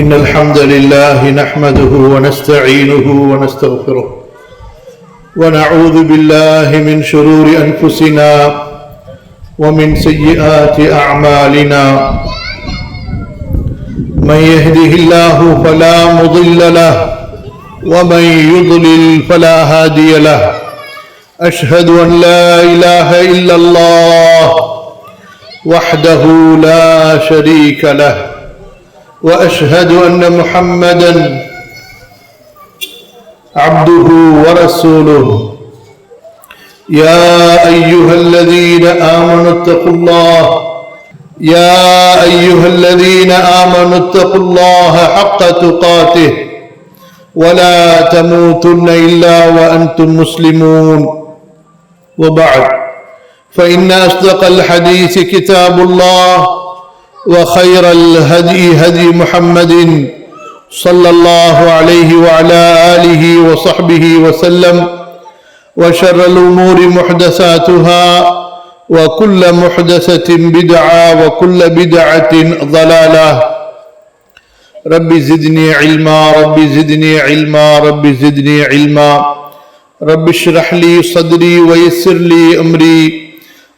إن الحمد لله نحمده ونستعينه ونستغفره ونعوذ بالله من شرور أنفسنا ومن سيئات أعمالنا من يهده الله فلا مضل له ومن يضلل فلا هادي له أشهد أن لا إله إلا الله وحده لا شريك له وأشهد أن محمدًا عبده ورسوله يا أيها الذين آمنوا اتقوا الله حق تقاته ولا تموتن إلا وأنتم مسلمون وبعد فإن أصدق الحديث كتاب الله وخير الهدي هدي محمد صلى الله عليه وعلى آله وصحبه وسلم وشر الأمور محدثاتها وكل محدثة بدعة وكل بدعة ضلالة رب زدني علما رب زدني علما رب زدني علما رب اشرح لي صدري ويسر لي أمري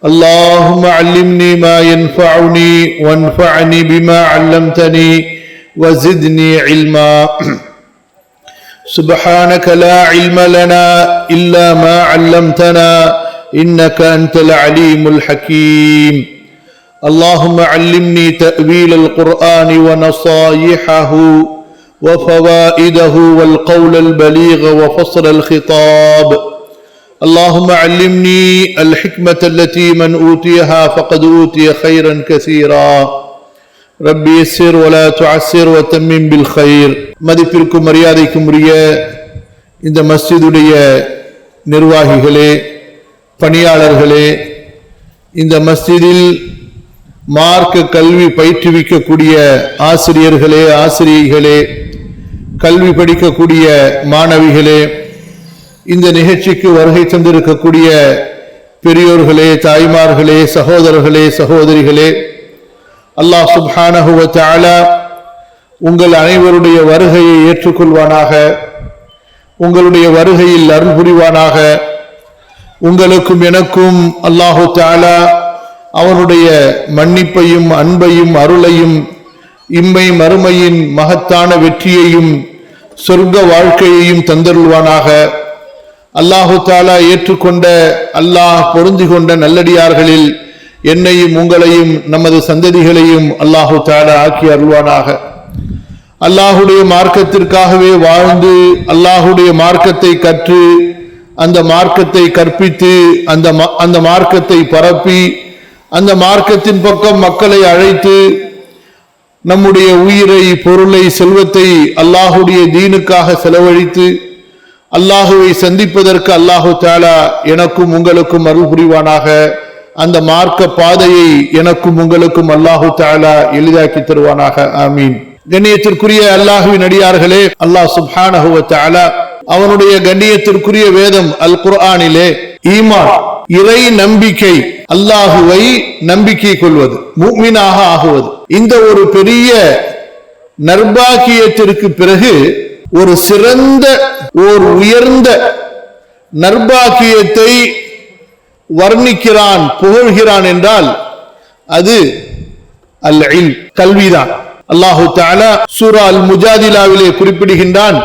اللهم علمني ما ينفعني وانفعني بما علمتني وزدني علما سبحانك لا علم لنا إلا ما علمتنا إنك أنت العليم الحكيم اللهم علمني تأويل القرآن ونصايحه وفوائده والقول البليغ وفصل الخطاب اللهم علمني الحكمة التي من أوتيها فقد أوتي خيرا كثيرا ربي يسر ولا تعسر وتمم بالخير மதிப்பிற்கும் மரியாதைக்கும் உரிய இந்த மஸ்ஜிதுடைய நிர்வாகிகளே, பணியாளர்களே, இந்த மஸ்ஜிதில் மார்க்க கல்வி பயிற்றுவிக்கக்கூடிய ஆசிரியர்களே, ஆசிரியைகளே, கல்வி படிக்கக்கூடிய மாணவிகளே, இந்த நிகழ்ச்சிக்கு வருகை தந்திருக்கக்கூடிய பெரியோர்களே, தாய்மார்களே, சகோதரர்களே, சகோதரிகளே, அல்லாஹ் சுப்ஹானஹு வ தஆலா உங்கள் அனைவருடைய வருகையை ஏற்றுக்கொள்வானாக, உங்களுடைய வருகையில் அருள் புரிவானாக. உங்களுக்கும் எனக்கும் அல்லாஹு தஆலா அவனுடைய மன்னிப்பையும் அன்பையும் அருளையும் இம்மை மறுமையின் மகத்தான வெற்றியையும் சொர்க்க வாழ்க்கையையும் தந்தருள்வானாக. அல்லாஹு தஆலா ஏற்றுக்கொண்ட, அல்லாஹ் பொருந்தி கொண்ட நல்லடியார்களில் என்னையும் உங்களையும் நமது சந்ததிகளையும் அல்லாஹு தஆலா ஆக்கி அருள்வானாக. அல்லாஹுடைய மார்க்கத்திற்காகவே வாழ்ந்து அல்லாஹுடைய மார்க்கத்தை கற்று அந்த மார்க்கத்தை கற்பித்து அந்த மார்க்கத்தை பரப்பி அந்த மார்க்கத்தின் பக்கம் மக்களை அழைத்து நம்முடைய உயிரை, பொருளை, செல்வத்தை அல்லாஹுடைய தீனுக்காக செலவழித்து அல்லாஹுவை சந்திப்பதற்கு அல்லாஹு தஆலா எனக்கும் உங்களுக்கும் அருள் புரிவானாக. அந்த மார்க்க பாதையை எனக்கும் உங்களுக்கும் அல்லாஹு தஆலா எளிதாக்கி தருவானாக. ஆமீன். கண்ணியத்திற்குரிய அல்லாஹுவின் அடியார்களே, அல்லாஹ் சுப்ஹானஹு வ தஆலா அவனுடைய கண்ணியத்திற்குரிய வேதம் அல் குர்ஆனிலே ஈமான், இறை நம்பிக்கை, அல்லாஹுவை நம்பிக்கை கொள்வது, முஃமினாக ஆகுவது, இந்த ஒரு பெரிய நர்பாக்கியத்திற்கு பிறகு ஒரு சிறந்த, ஒரு உயர்ந்த நர்பாக்கியத்தை வர்ணிக்கிறான், புகழ்கிறான் என்றால் அது அல் இல்ம், கல்விதான். அல்லாஹு தஆலா சூரா அல் முஜாதிலாவிலே குறிப்பிடுகின்றான்,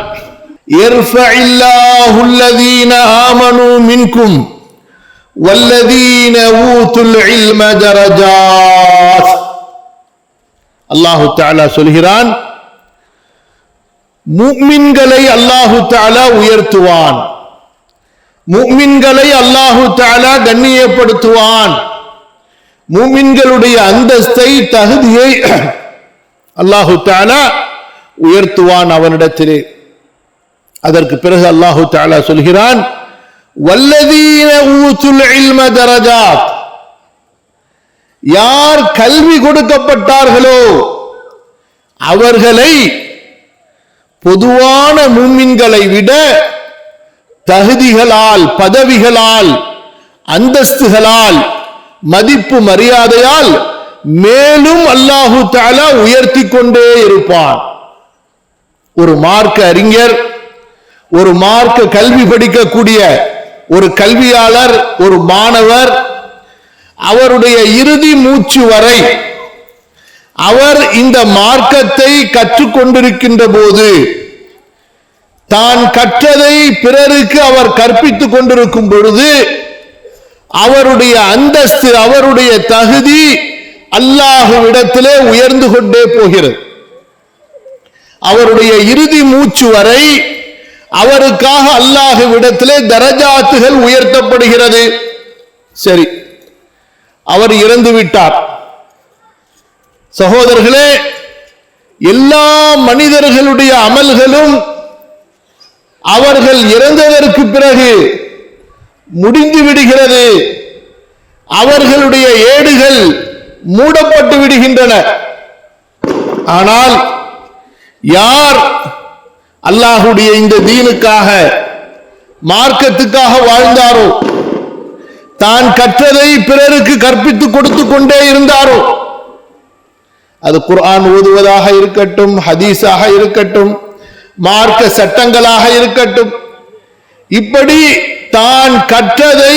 யர்ஃபஇல்லாஹு அல்லதீன ஆமனூ மின்கும் வல்லதீன ஊதுல் இல்ம தரஜாத். அல்லாஹு தஆலா சொல்கிறான், முஃமின்களை அல்லாஹு தஆலா உயர்த்துவான், முஃமின்களை அல்லாஹு தஆலா கண்ணியப்படுத்துவான், முஃமின்களுடைய அந்தஸ்தை, தகுதியை அல்லாஹு தஆலா உயர்த்துவான் அவனிடத்திலே. அதற்கு பிறகு அல்லாஹு தஆலா சொல்கிறான், வல்லதீன ஊதுல் இல்ம தரஜாத், யார் கல்வி கொடுக்கப்பட்டார்களோ அவர்களை பொதுவான முஃமின்களை விட தகுதிகளால், பதவிகளால், அந்தஸ்துகளால், மதிப்பு மரியாதையால் மேலும் அல்லாஹு தஆலா உயர்த்தி கொண்டே இருப்பான். ஒரு மார்க்க அறிஞர், ஒரு மார்க்க கல்வி படிக்கக்கூடிய ஒரு கல்வியாளர், ஒரு மாணவர், அவருடைய இறுதி மூச்சு வரை அவர் இந்த மார்க்கத்தை கற்றுக்கொண்டிருக்கின்ற போது தான் கற்றதை பிறருக்கு அவர் கற்பித்துக் கொண்டிருக்கும் பொழுது அவருடைய அந்தஸ்து, அவருடைய தகுதி அல்லாஹ்விடத்திலே உயர்ந்து கொண்டே போகிறது. அவருடைய இறுதி மூச்சு வரை அவருக்காக அல்லாஹ்விடத்திலே தரஜாத்துகள் உயர்த்தப்படுகிறது. சரி, அவர் இறந்து விட்டார். சகோதரர்களே, எல்லா மனிதர்களுடைய அமல்களும் அவர்கள் இறந்ததற்கு பிறகு முடிந்து விடுகிறது. அவர்களுடைய ஏடுகள் மூடப்பட்டு விடுகின்றன. ஆனால் யார் அல்லாஹ்வுடைய இந்த தீனுக்காக, மார்க்கத்துக்காக வாழ்ந்தாரோ, தான் கற்றதை பிறருக்கு கற்பித்துக் கொடுத்து கொண்டே இருந்தாரோ, அது குர்ஆன் ஓதுவதாக இருக்கட்டும், ஹதீஸாக இருக்கட்டும், மார்க்க சட்டங்களாக இருக்கட்டும், இப்படி தான் கற்றதை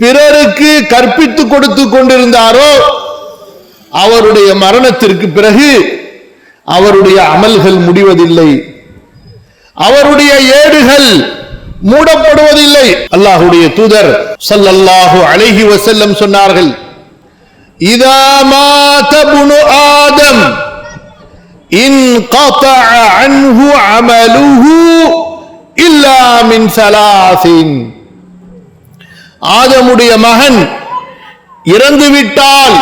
பிறருக்கு கற்பித்துக் கொடுத்து கொண்டிருந்தாரோ, அவருடைய மரணத்திற்கு பிறகு அவருடைய அமல்கள் முடிவதில்லை, அவருடைய ஏடுகள் மூடப்படுவதில்லை. அல்லாஹ்வுடைய தூதர் ஸல்லல்லாஹு அலைஹி வஸல்லம் சொன்னார்கள், இதா மாத இப்னு ஆதம் இன்கதஅ அன்ஹு அமலுஹு இல்லா மின் ஸலாஸின். ஆதமுடைய மகன் இறந்துவிட்டால்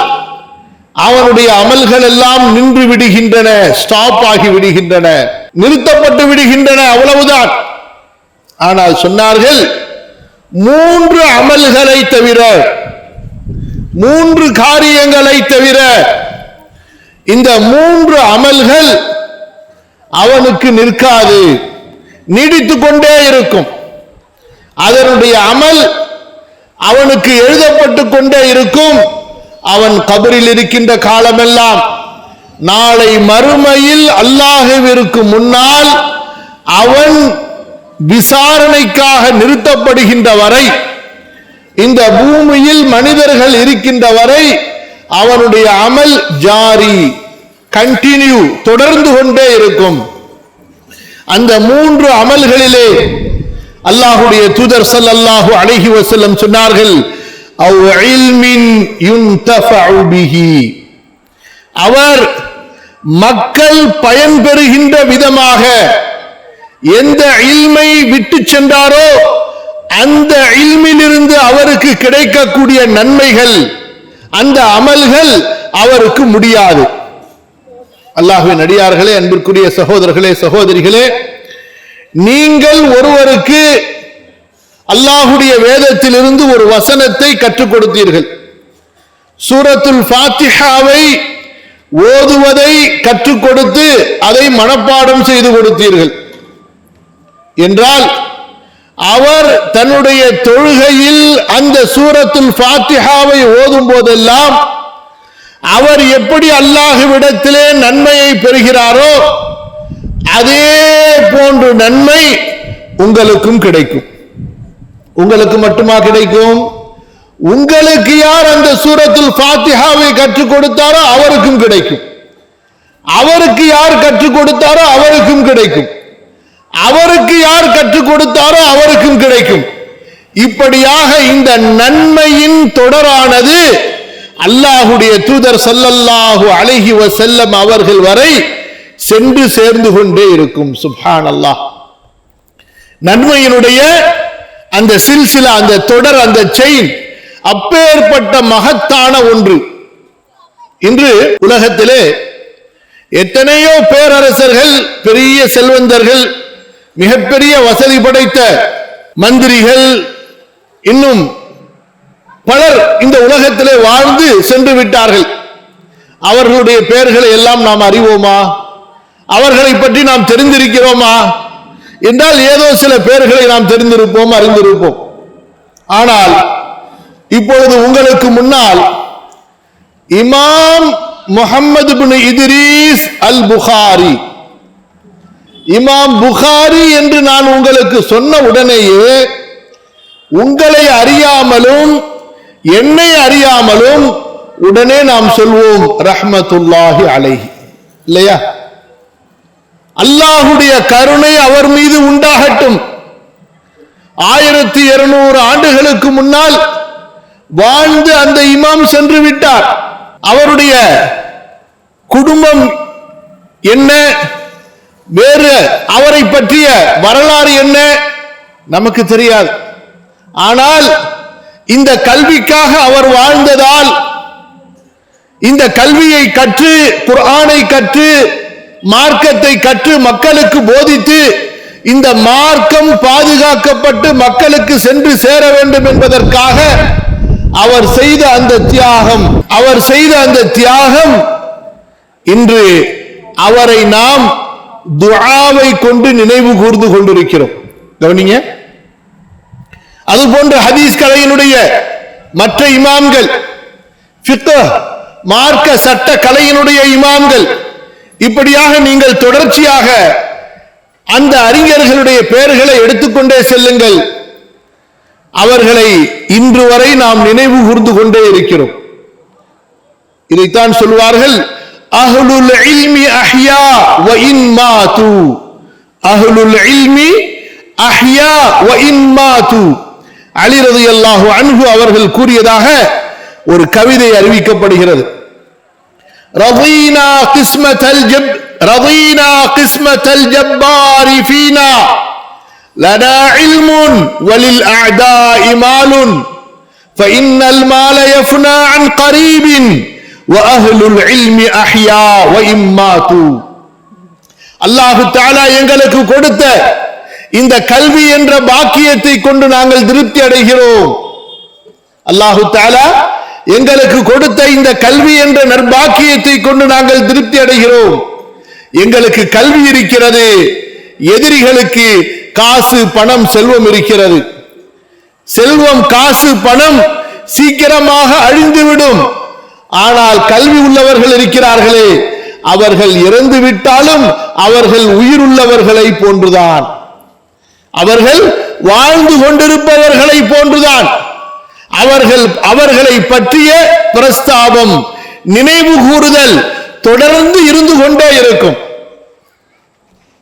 அவனுடைய அமல்கள் எல்லாம் நின்று விடுகின்றன, ஸ்டாப் ஆகி விடுகின்றன, நிறுத்தப்பட்டு விடுகின்றன, அவ்வளவுதான். ஆனால் சொன்னார்கள், 3 அமல்களை தவிர, 3 காரியங்களை தவிர இந்த 3 அமல்கள் அவனுக்கு நிற்காது, நீடித்துக் கொண்டே இருக்கும். அதனுடைய அமல் அவனுக்கு எழுதப்பட்டு கொண்டே இருக்கும். அவன் கபரில் இருக்கின்ற காலமெல்லாம், நாளை மறுமையில் அல்லாஹ்விற்கு முன்னால் அவன் விசாரணைக்காக நிறுத்தப்படுகின்ற வரை, இந்த பூமியில் மனிதர்கள் இருக்கின்ற வரை அவனுடைய அமல் ஜாரி, கண்டினியூ, தொடர்ந்து கொண்டே இருக்கும். அந்த 3 அமல்களிலே அல்லாஹ்வுடைய தூதர் ஸல்லல்லாஹு அலைஹி வஸல்லம் சொன்னார்கள், அவ் இல்மின் யுன்தஃபஉ பிஹி, அவர் மக்கள் பயன்பெறுகின்ற விதமாக எந்த இல்மை விட்டு சென்றாரோ அந்த இல்மிலிருந்து அவருக்கு கிடைக்கக்கூடிய நன்மைகள், அந்த அமல்கள் அவருக்கு முடியாது. அல்லாஹ்வின் அடியார்களே, அன்பிற்குரிய சகோதரர்களே, சகோதரிகளே, நீங்கள் ஒருவருக்கு அல்லாஹ்வுடைய வேதத்திலிருந்து ஒரு வசனத்தை கற்றுக் கொடுத்தீர்கள், சூரத்துல் ஃபாத்திஹாவை ஓதுவதை கற்றுக் கொடுத்து அதை மனப்பாடம் செய்து கொடுத்தீர்கள் என்றால், அவர் தன்னுடைய தொழுகையில் அந்த சூரத்துல் ஃபாத்திஹாவை ஓதும் போதெல்லாம் அவர் எப்படி அல்லாஹ்விடத்திலே நன்மையை பெறுகிறாரோ அதே போன்ற நன்மை உங்களுக்கும் கிடைக்கும். உங்களுக்கு மட்டுமா கிடைக்கும்? உங்களுக்கு யார் அந்த சூரத்துல் ஃபாத்திஹாவை கற்றுக் கொடுத்தாரோ அவருக்கும் கிடைக்கும். அவருக்கு யார் கற்றுக் கொடுத்தாரோ அவருக்கும் கிடைக்கும். அவருக்கு யார் கற்றுக் கொடுத்தாரோ அவருக்கும் கிடைக்கும். இப்படியாக இந்த நன்மையின் தொடரானது அல்லாஹ்வுடைய தூதர் ஸல்லல்லாஹு அலைஹி வஸல்லம் அவர்கள் வரை சென்று சேர்ந்து கொண்டே இருக்கும். சுப்ஹானல்லாஹ். நன்மையினுடைய அந்த சில்சிலா, அந்த தொடர், அந்த செயின் அப்பேற்பட்ட மகத்தான ஒன்று. இன்று உலகத்திலே எத்தனையோ பேரரசர்கள், பெரிய செல்வந்தர்கள், மிகப்பெரிய வசதி படைத்த மந்திரிகள், இன்னும் பலர் இந்த உலகத்திலே வாழ்ந்து சென்று விட்டார்கள். அவர்களுடைய பெயர்களை எல்லாம் நாம் அறிவோமா? அவர்களை பற்றி நாம் தெரிந்திருக்கிறோமா என்றால் ஏதோ சில பெயர்களை நாம் தெரிந்திருப்போம், அறிந்திருப்போம். ஆனால் இப்பொழுது உங்களுக்கு முன்னால் இமாம் முஹம்மது இப்னு இத்ரீஸ் அல் புகாரி இமாம் புகாரி என்று நான் உங்களுக்கு சொன்ன உடனேயே உங்களை அறியாமலும் என்னை அறியாமலும் உடனே நாம் சொல்வோம் ரஹ்மத்துல்லாஹி அலைஹி, இல்லையா? அல்லாஹுடைய கருணை அவர் மீது உண்டாகட்டும். 1200 ஆண்டுகளுக்கு முன்னால் வாழ்ந்து அந்த இமாம் சென்று விட்டார். அவருடைய குடும்பம் என்ன, வேறு அவரை பற்றிய வரலாறு என்ன நமக்கு தெரியாது. ஆனால் இந்த கல்விக்காக அவர் வாழ்ந்ததால், இந்த கல்வியை கற்று, குர்ஆனை கற்று, மார்க்கத்தை கற்று மக்களுக்கு போதித்து இந்த மார்க்கம் பாதுகாக்கப்பட்டு மக்களுக்கு சென்று சேர வேண்டும் என்பதற்காக அவர் செய்த அந்த தியாகம் இன்று அவரை நாம் துஆவை கொண்டு நினைவு கூர்ந்து கொண்டிருக்கிறோம். கவனிங்க. அதுபோன்ற ஹதீஸ் கலையினுடைய மற்ற இமாம்கள், ஃபிக்ஹ் மார்க்க சட்ட கலையினுடைய இமாம்கள், இப்படியாக நீங்கள் தொடர்ச்சியாக அந்த அறிஞர்களுடைய பெயர்களை எடுத்துக்கொண்டே செல்லுங்கள். அவர்களை இன்று வரை நாம் நினைவு கூர்ந்து கொண்டே இருக்கிறோம். இதைத்தான் சொல்வார்கள், அஹ்லுல் இல்மி அஹ்யா வ இன் மாது. அஹ்லுல் இல்மி அஹ்யா வ இன் மாது. அலி ரலியல்லாஹு அன்ஹு அவர்கள் கூறியதாக ஒரு கவிதை அறிவிக்கப்படுகிறது. ரதீனா கிஸ்மத்தல் ஜப்பாரி ஃபீனா லனா இல்முன் வலில் அஅதாஇ மாலுன் ஃபஇன்னல் மால யஃப்னா அன் கரீபின் வ அஹ்லுல் இல்மி அஹ்யா வ இம்மாது. அல்லாஹ் தஆலா எங்களுக்கு கொடுத்த இந்த கல்வி என்ற பாக்கியத்தை கொண்டு நாங்கள் திருப்தி அடைகிறோம். அல்லாஹ் தஆலா எங்களுக்கு கொடுத்த இந்த கல்வி என்ற நற்பாக்கியத்தை கொண்டு நாங்கள் திருப்தி அடைகிறோம். எங்களுக்கு கல்வி இருக்கிறது, எதிரிகளுக்கு காசு பணம் செல்வம் இருக்கிறது. செல்வம் காசு பணம் சீக்கிரமாக அழிந்துவிடும். ஆனால் கல்வி உள்ளவர்கள் இருக்கிறார்களே, அவர்கள் இறந்து விட்டாலும் அவர்கள் உயிருள்ளவர்களை போன்றுதான், அவர்கள் வாழ்ந்து கொண்டிருப்பவர்களை போன்றுதான். அவர்களை பற்றிய பிரஸ்தாபம், நினைவு கூறுதல் தொடர்ந்து இருந்து கொண்டே இருக்கும்.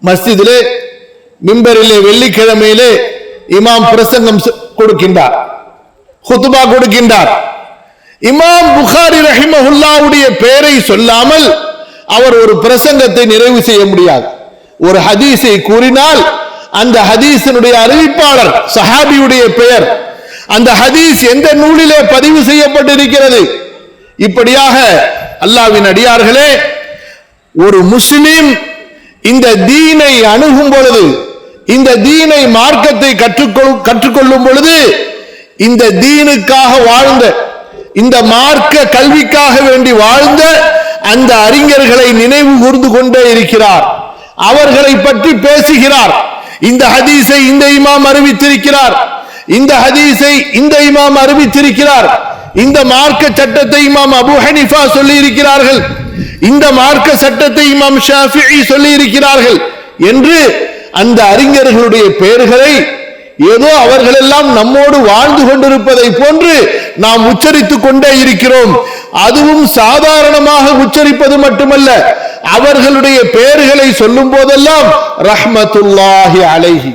மஸ்ஜிதிலே மிம்பரிலே வெள்ளிக்கிழமையிலே இமாம் பிரசங்கம் கொடுக்கின்றார், குத்பா கொடுக்கின்றார். இமாம் புகாரி ரஹிமஹுல்லாவுடைய பெயரை சொல்லாமல் அவர் ஒரு பிரசங்கத்தை நிறைவு செய்ய முடியாது. ஒரு ஹதீஸை கூறினால் அந்த ஹதீஸினுடைய அறிவிப்பாளர் சஹாபியுடைய பெயர், அந்த ஹதீஸ் எந்த நூலிலே பதிவு செய்யப்பட்டிருக்கிறது. இப்படியாக அல்லாஹ்வின் அடியார்களே, ஒரு முஸ்லிம் இந்த தீனை அணுகும் பொழுது, இந்த தீனை மார்க்கத்தை கற்றுக்கொள்ளும் பொழுது, இந்த தீனுக்காக வாழ்ந்த, இந்த மார்க்க கல்விக்காக வேண்டி வாழ்ந்த அந்த அறிஞர்களை நினைவு கூர்ந்து கொண்டே இருக்கிறார். அவர்களை பற்றி பேசுகிறார். இந்த ஹதீஸை இந்த இமாம் அறிவித்திருக்கிறார், இந்த ஹதீஸை இந்த இமாம் அறிவித்திருக்கிறார், இந்த மார்க்க சட்டத்தை இமாம் அபூ ஹனீஃபா சொல்லி இருக்கிறார்கள், இந்த மார்க்க சட்டத்தை இமாம் ஷாஃபிஈ சொல்லி இருக்கிறார்கள் என்று அந்த அறிஞர்களுடைய பெயர்களை ஏதோ அவர்கள் எல்லாம் நம்மோடு வாழ்ந்து கொண்டிருப்பதை போன்று நாம் உச்சரித்துக் கொண்டே இருக்கிறோம். அதுவும் சாதாரணமாக உச்சரிப்பது மட்டுமல்ல, அவர்களுடைய பெயர்களை சொல்லும் போதெல்லாம் ரஹ்மத்துல்லாஹி அலைஹி,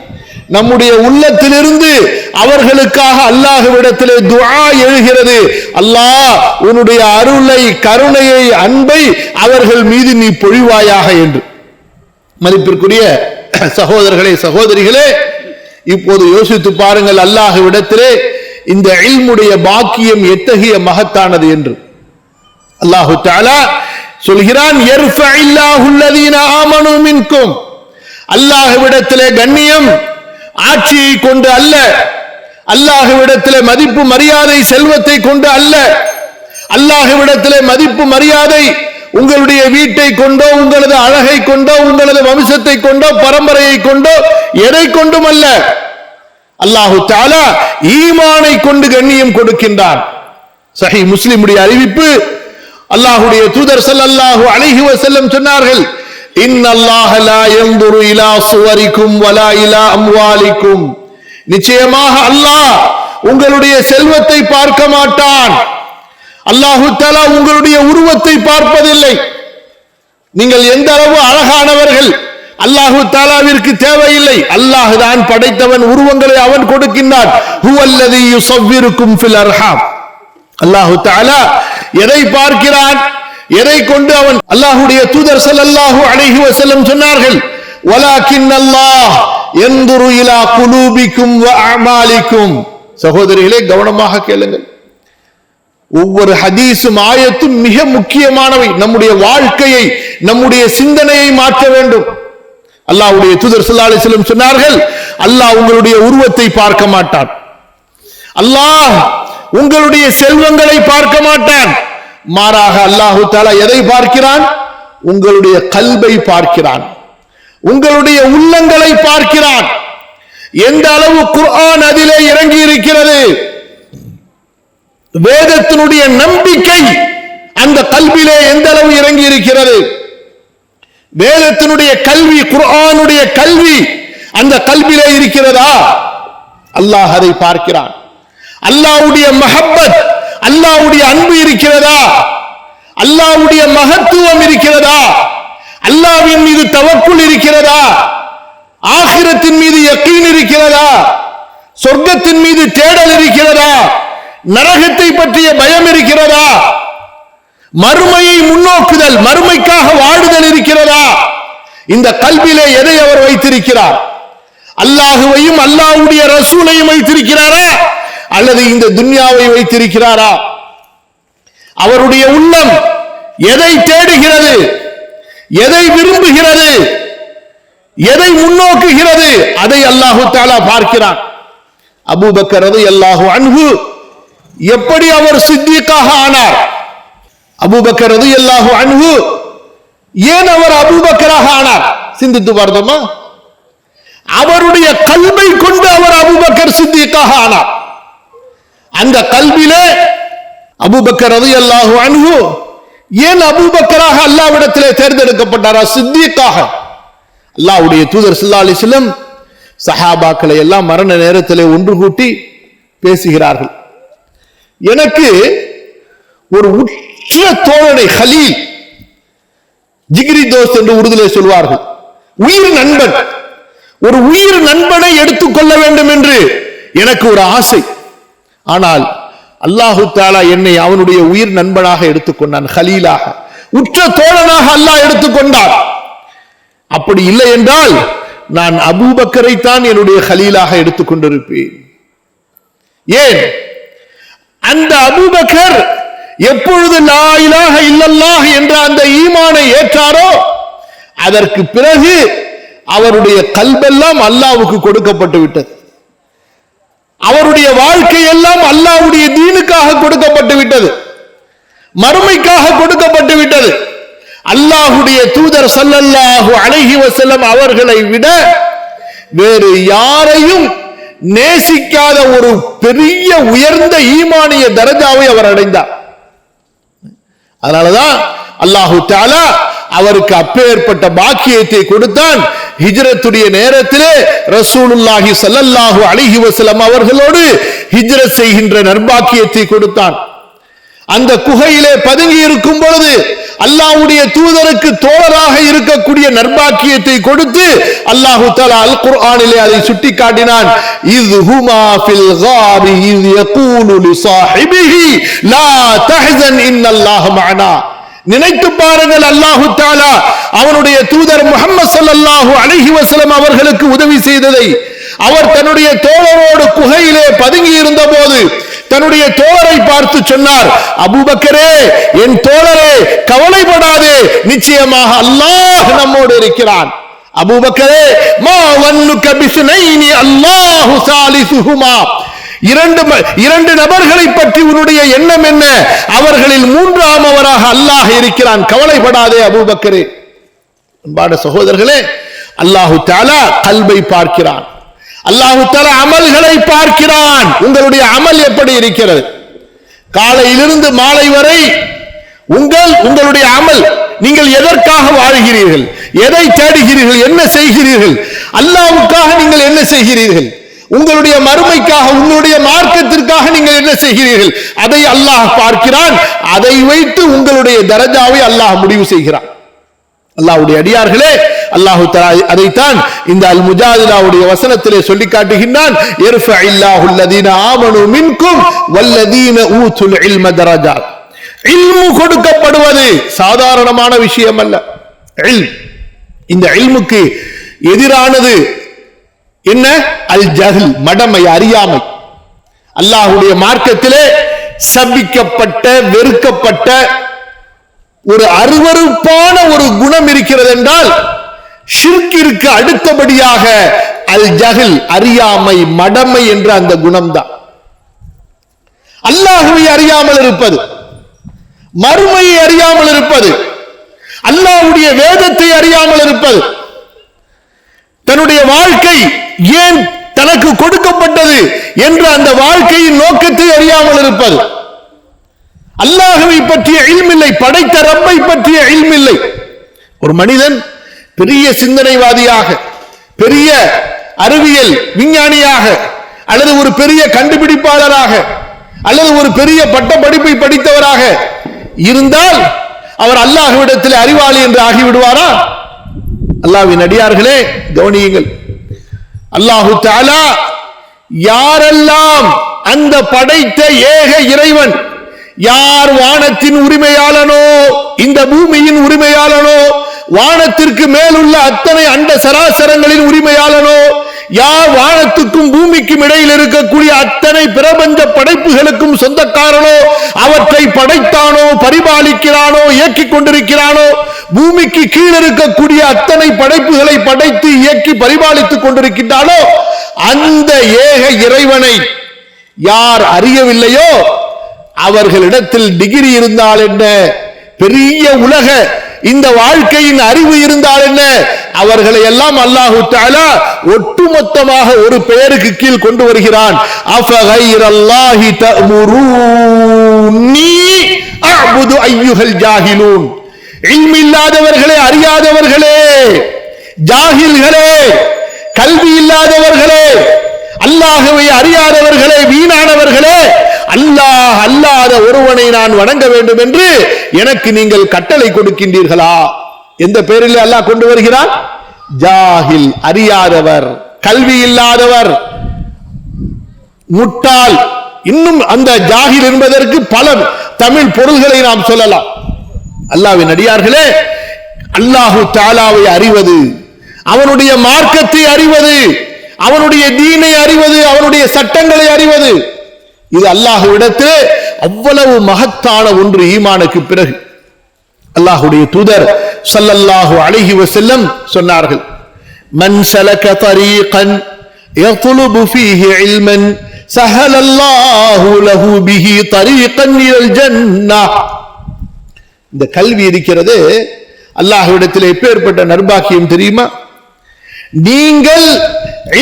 நம்முடைய உள்ளத்திலிருந்து அவர்களுக்காக அல்லாஹ்விடத்திலே துஆ எழுகிறது. அல்லாஹ் உன்னுடைய அருளை, கருணையை, அன்பை அவர்கள் மீது நீ பொழிவாயாக என்று. மதிப்பிற்குரிய சகோதரர்களே, சகோதரிகளே, இப்போது யோசித்து பாருங்கள், அல்லாஹ்விடத்திலே இந்த இல்முடைய பாக்கியம் எத்தகைய மகத்தானது என்று. அல்லாஹ் தஆலா சொல்கிறான், யர்ஃபஇல்லாஹு அல்லதீன ஆமனூ மின்கும். அல்லாஹ்விடத்திலே கண்ணியம் ஆட்சியை கொண்டு அல்ல, அல்லாஹ்விடத்திலே மதிப்பு மரியாதை செல்வத்தை கொண்டு அல்ல, அல்லாஹ்விடத்திலே மதிப்பு மரியாதை உங்களுடைய வீட்டை கொண்டோ, உங்களது அழகை கொண்டோ, உங்களது வம்சத்தை கொண்டோ, பரம்பரையை கொண்டோ, எதை கொண்டும் அல்ல. அல்லாஹு தஆலா ஈமானை கொண்டு கண்ணியம் கொடுக்கின்றான். சஹீஹ் முஸ்லிமுடைய அறிவிப்பு, அல்லாஹ்வுடைய தூதர் ஸல்லல்லாஹு அலைஹி வஸல்லம் சொன்னார்கள், இன்னல்லாஹ லா யன்துரு இலா சுவரிக்கும் வலா இலா அம்வாலிக்கும், நிச்சயமாக அல்லாஹ் உங்களுடைய செல்வத்தை பார்க்க மாட்டான். அல்லாஹு தஆலா உங்களுடைய உருவத்தை பார்ப்பதில்லை. நீங்கள் எந்த அளவு அழகானவர்கள் அல்லாஹு தஆலாவிற்கு தேவையில்லை. அல்லாஹ் தான் படைத்தவன், உருவங்களை அவன் கொடுக்கின்றான். ஹுவல்லதி யுஸவ்விருக்கும் ஃபில் அர்ஹாம். அல்லாஹு தஆலா எதை பார்க்கிறான், எதை கொண்டு அவன், அல்லாஹ்வுடைய தூதர் ஸல்லல்லாஹு அலைஹி வஸல்லம் சொன்னார்கள், வலாக்கின்னல்லாஹ் யன்துரு இலா குலூபிக்கும் வ அமாலிக்கும். சகோதரிகளே, கவனமாக கேளுங்கள். ஒவ்வொரு ஹதீஸும் ஆயத்தும் மிக முக்கியமானவை. நம்முடைய வாழ்க்கையை, நம்முடைய சிந்தனையை மாற்ற வேண்டும். அல்லாஹ்வுடைய தூதர் ஸல்லல்லாஹு அலைஹி வஸல்லம் சொன்னார்கள், அல்லாஹ் உங்களுடைய உருவத்தை பார்க்க மாட்டான், அல்லாஹ் உங்களுடைய செல்வங்களை பார்க்க மாட்டான். மாறாக அல்லாஹு தஆலா எதை பார்க்கிறான்? உங்களுடைய கல்பை பார்க்கிறான், உங்களுடைய உள்ளங்களை பார்க்கிறான். எந்த அளவு குர்ஆன் அதிலே இறங்கி இருக்கிறது, வேதத்தினுடைய நம்பிக்கை அந்த கல்வியிலே எந்த அளவு இறங்கி இருக்கிறது, வேதத்தினுடைய கல்வி, குர்ஆனுடைய கல்வி அந்த கல்வியிலே இருக்கிறதா? அல்லாஹ் அதை பார்க்கிறான். அல்லாஹ்வுடைய மஹப்பத், அல்லாஹ்வுடைய அன்பு இருக்கிறதா? அல்லாஹ்வுடைய மகத்துவம் இருக்கிறதா? அல்லாஹ்வின் மீது தவக்குல் இருக்கிறதா? ஆகிரத்தின் மீது யக்கீன் இருக்கிறதா? சொர்க்கத்தின் மீது தேடல் இருக்கிறதா? நரகத்தை பற்றிய பயம் இருக்கிறதா? மறுமையை முன்னோக்குதல், மறுமைக்காக வாடுதல் இருக்கிறதா? இந்த கல்வியிலே எதை அவர் வைத்திருக்கிறார்? அல்லாஹுவையும் அல்லாஹ்வுடைய ரசூலையும் வைத்திருக்கிறாரா, அல்லது இந்த துன்யாவை வைத்திருக்கிறாரா? அவருடைய உள்ளம் எதை தேடுகிறது, எதை விரும்புகிறது, எதை முன்னோக்குகிறது, அதை அல்லாஹு தஆலா பார்க்கிறான். அபூபக்கர் ரலியல்லாஹு அன்ஹு எப்படி அவர் சித்திகாக ஆனார்? அபூபக்கர் ரலியல்லாஹு அன்ஹு ஏன் அவர் அபூபக்கராக ஆனார்? சிந்தித்து பார்த்தோமா? அவருடைய கல்வை கொண்டு அவர் அபூபக்கர் சித்திகாக ஆனார். அந்த கல்வியிலே அபூபக்கர் ரலியல்லாஹு அன்ஹு ஏன் அபூபக்கராக அல்லாஹ்விடத்திலே தேர்ந்தெடுக்கப்பட்டாரா? சித்திகாக. அல்லாஹ்வுடைய தூதர் ஸல்லல்லாஹு அலைஹி வஸல்லம் சஹாபாக்களை எல்லாம் மரண நேரத்திலே ஒன்று கூட்டி பேசுகிறார்கள். எனக்கு ஒரு உற்ற தோழனை, ஹலீல், ஜிகிரி தோஸ்த் என்று உருதுலே சொல்வார்கள், உயிர் நண்பன், ஒரு உயிர் நண்பனை எடுத்துக்கொள்ள வேண்டும் என்று எனக்கு ஒரு ஆசை. ஆனால் அல்லாஹு தஆலா என்னை அவனுடைய உயிர் நண்பனாக எடுத்துக்கொண்டான், ஹலீலாக, உற்ற தோழனாக அல்லாஹ் எடுத்துக்கொண்டான். அப்படி இல்லை என்றால் நான் அபூபக்கரை தான் என்னுடைய ஹலீலாக எடுத்துக்கொண்டிருப்பேன். ஏன்? அந்த அபூபக்கர் எப்பொழுது லா இலாஹ இல்லல்லாஹ் என்ற அந்த ஈமானை ஏற்றாரோ அதற்கு பிறகு அவருடைய கல்பெல்லாம் அல்லாஹ்வுக்கு கொடுக்கப்பட்டு விட்டது. அவருடைய வாழ்க்கை எல்லாம் அல்லாஹ்வுடைய தீனுக்காக கொடுக்கப்பட்டு விட்டது, மறுமைக்காக கொடுக்கப்பட்டு விட்டது. அல்லாஹ்வுடைய தூதர் ஸல்லல்லாஹு அலைஹி வஸல்லம் அவர்களை விட வேறு யாரையும் நேசிக்காத ஒரு பெரிய உயர்ந்த ஈமானிய தரஜாவை அவர் அடைந்தார். அதனாலதான் அல்லாஹு தஆலா அவருக்கு அப்பேற்பட்ட பாக்கியத்தை கொடுத்தான். ஹிஜ்ரத்துடைய நேரத்திலே ரசூலுல்லாஹி ஸல்லல்லாஹு அலைஹி வஸல்லம் அவர்களோடு ஹிஜ்ரத் செய்கின்ற நற்பாக்கியத்தை கொடுத்தான். அந்த குகையிலே பதுங்கி இருக்கும் பொழுது அல்லாஹ்வுடைய தூதருக்கு தோழராக இருக்கக்கூடிய நற்பாக்கியத்தை கொடுத்து அல்லாஹு தஆலா அல் குர்ஆனிலே அதை சுட்டிக்காட்டினான். இஸ் ஹுமா ஃபில் காரி இஸ் யகூலு லி ஸாஹிபிஹி லா தஹ்சன் இன்னல்லாஹ மஅனா. நினைத்து பாருங்கள், அல்லாஹு தஆலா அவனுடைய தூதர் முஹம்மது ஸல்லல்லாஹு அலைஹி வஸல்லம் அவர்களுக்கு உதவி செய்ததை. அவர் தன்னுடைய தோழரோடு குகையிலே பதுங்கி இருந்த போது தன்னுடைய தோழரை பார்த்து சொன்னார், அபூபக்கரே, என் தோழரே, கவலைப்படாதே, நிச்சயமாக அல்லாஹ் நம்மோடு இருக்கிறான். அபூபக்கரே, மா வன்னுக பிஸ்னைனி அல்லாஹு சாலிசுஹுமா. இரண்டு நபர்களை பற்றி உன்னுடைய எண்ணம் என்ன? அவர்களில் மூன்றாமவராக அல்லாஹ் இருக்கிறான், கவலைப்படாதே அபூபக்கரே. அன்பான சகோதரர்களே, அல்லாஹு தஆலா கல்பை பார்க்கிறான், அல்லாஹு தஆலா அமல்களை பார்க்கிறான். உங்களுடைய அமல் எப்படி இருக்கிறது? காலையிலிருந்து மாலை வரை உங்களுடைய அமல் நீங்கள் எதற்காக வாழ்கிறீர்கள், எதை தேடுகிறீர்கள், என்ன செய்கிறீர்கள், அல்லாஹ்வுக்காக நீங்கள் என்ன செய்கிறீர்கள், உங்களுடைய மறுமைக்காக உங்களுடைய மார்க்கத்திற்காக நீங்கள் என்ன செய்கிறீர்கள், அதை அல்லாஹ் பார்க்கிறான். அதை வைத்து உங்களுடைய தரஜாவை அல்லாஹ் முடிவு செய்கிறான். அல்லாஹ்வுடைய அடியார்களே, அல்லாஹ் தஆலா அதைத்தான் இந்த அல் முஜாதிலாவுடைய வசனத்திலே சொல்லி காட்டுகின்றான். இர்ஃபஇல்லாஹு அல்லதீன ஆமனு மின்கும் வல்லதீன ஊதுல் இல்ம தரஜாத். இல்மு கொடுக்கப்படுவது சாதாரணமான விஷயம் அல்ல. இந்த இல்முக்கு எதிரானது என்ன? அல் ஜஹல், மடமை, அறியாமை. அல்லாஹ்வுடைய மார்க்கத்திலே சபிக்கப்பட்ட, வெறுக்கப்பட்ட ஒரு அருவருப்பான ஒரு குணம் இருக்கிறது என்றால் ஷிர்கிற்கு அடுத்தபடியாக அல் ஜஹல், அறியாமை, மடமை என்ற அந்த குணம்தான். அல்லாஹ்வை அறியாமல் இருப்பது, மறுமையை அறியாமல் இருப்பது, அல்லாஹ்வுடைய வேதத்தை அறியாமல் இருப்பது, தன்னுடைய வாழ்க்கை ஏன் தனக்கு கொடுக்கப்பட்டது என்ற அந்த வாழ்க்கையின் நோக்கத்தை அறியாமல் இருப்பது, அல்லாஹ்வை பற்றிய இல்ம் இல்லை, படைத்த ரப்பை பற்றிய இல்ம் இல்லை. ஒரு மனிதன் பெரிய சிந்தனைவாதியாக, பெரிய அறிவியல் விஞ்ஞானியாக, அல்லது ஒரு பெரிய கண்டுபிடிப்பாளராக, அல்லது ஒரு பெரிய பட்ட படிப்பை படித்தவராக இருந்தால் அவர் அல்லாஹ்விடத்தில் அறிவாளி என்று ஆகிவிடுவாரா? அல்லாஹ்வின் அடியார்களே, கவனியுங்கள். அல்லாஹு தஆலா யாரெல்லாம் அந்த படைத்த ஏக இறைவன், யார் வானத்தின் உரிமையாளனோ, இந்த பூமியின் உரிமையாளனோ, வானத்திற்கு மேலுள்ள அத்தனை அண்ட சராசரங்களின் உரிமையாளனோ, யார் வானத்துக்கும் பூமிக்கும் இடையில் இருக்கக்கூடிய அத்தனை பிரபஞ்ச படைப்புகளுக்கும் சொந்தக்காரனோ, அவற்றை படைத்தானோ, பரிபாலிக்கிறானோ, இயக்கிக் கொண்டிருக்கிறானோ, பூமிக்கு கீழ் இருக்கக்கூடிய அத்தனை படைப்புகளை படைத்து இயக்கி பரிபாலித்துக் கொண்டிருக்கின்றானோ, அந்த ஏக இறைவனை யார் அறியவில்லையோ அவர்களிடத்தில் டிகிரி இருந்தால் என்ன, பெரிய உலக இந்த வாழ்க்கையின் அறிவு இருந்தால் என்ன, அவர்களை எல்லாம் அல்லாஹு தஆலா ஒட்டுமொத்தமாக ஒரு பெயருக்கு கீழ் கொண்டு வருகிறான். அஃபகைரல்லாஹி தஅமுரூனி அஅ்புது அய்யுஹல் ஜாஹிலூன். இல்ம் இல்லாதவர்களே, அறியாதவர்களே, ஜாஹில்களே, கல்வி இல்லாதவர்களே, அல்லாஹ்வை அறியாதவர்களே, வீணானவர்களே, அல்லாஹ் அல்லாத ஒருவனை நான் வணங்க வேண்டும் என்று எனக்கு நீங்கள் கட்டளை கொடுக்கின்றீர்களா? எந்த பெயரில் அல்லாஹ் கொண்டு வருகிறான்? ஜாஹில், அறியாதவர், கல்வி இல்லாதவர், முட்டாள். இன்னும் அந்த ஜாஹில் என்பதற்கு பல தமிழ் பொருள்களை நாம் சொல்லலாம். அல்லாஹ்வின் அடியார்களே, அல்லாஹு தஆலாவை அறிவது, அவனுடைய மார்க்கத்தை அறிவது, அவனுடைய தீனை அறிவது, அவனுடைய சட்டங்களை அறிவது, இது அல்லாஹ்விடத்தில் அவ்வளவு மகத்தான ஒன்று. ஈமானுக்கு பிறகு அல்லாஹ்வுடைய தூதர் ஸல்லல்லாஹு அலைஹி வஸல்லம் சொன்னார்கள், மன் ஸலக தரீகன் யத்லுபு ஃபீஹி இல்மன் ஸஹலல்லாஹு லஹு பிஹி தரீகன் இலல் ஜன்னah. இந்த கல்வி இருக்கிறது, அல்லாஹ்விடத்தில் எப்பேற்பட்ட நற்பாக்கியம் தெரியுமா? நீங்கள்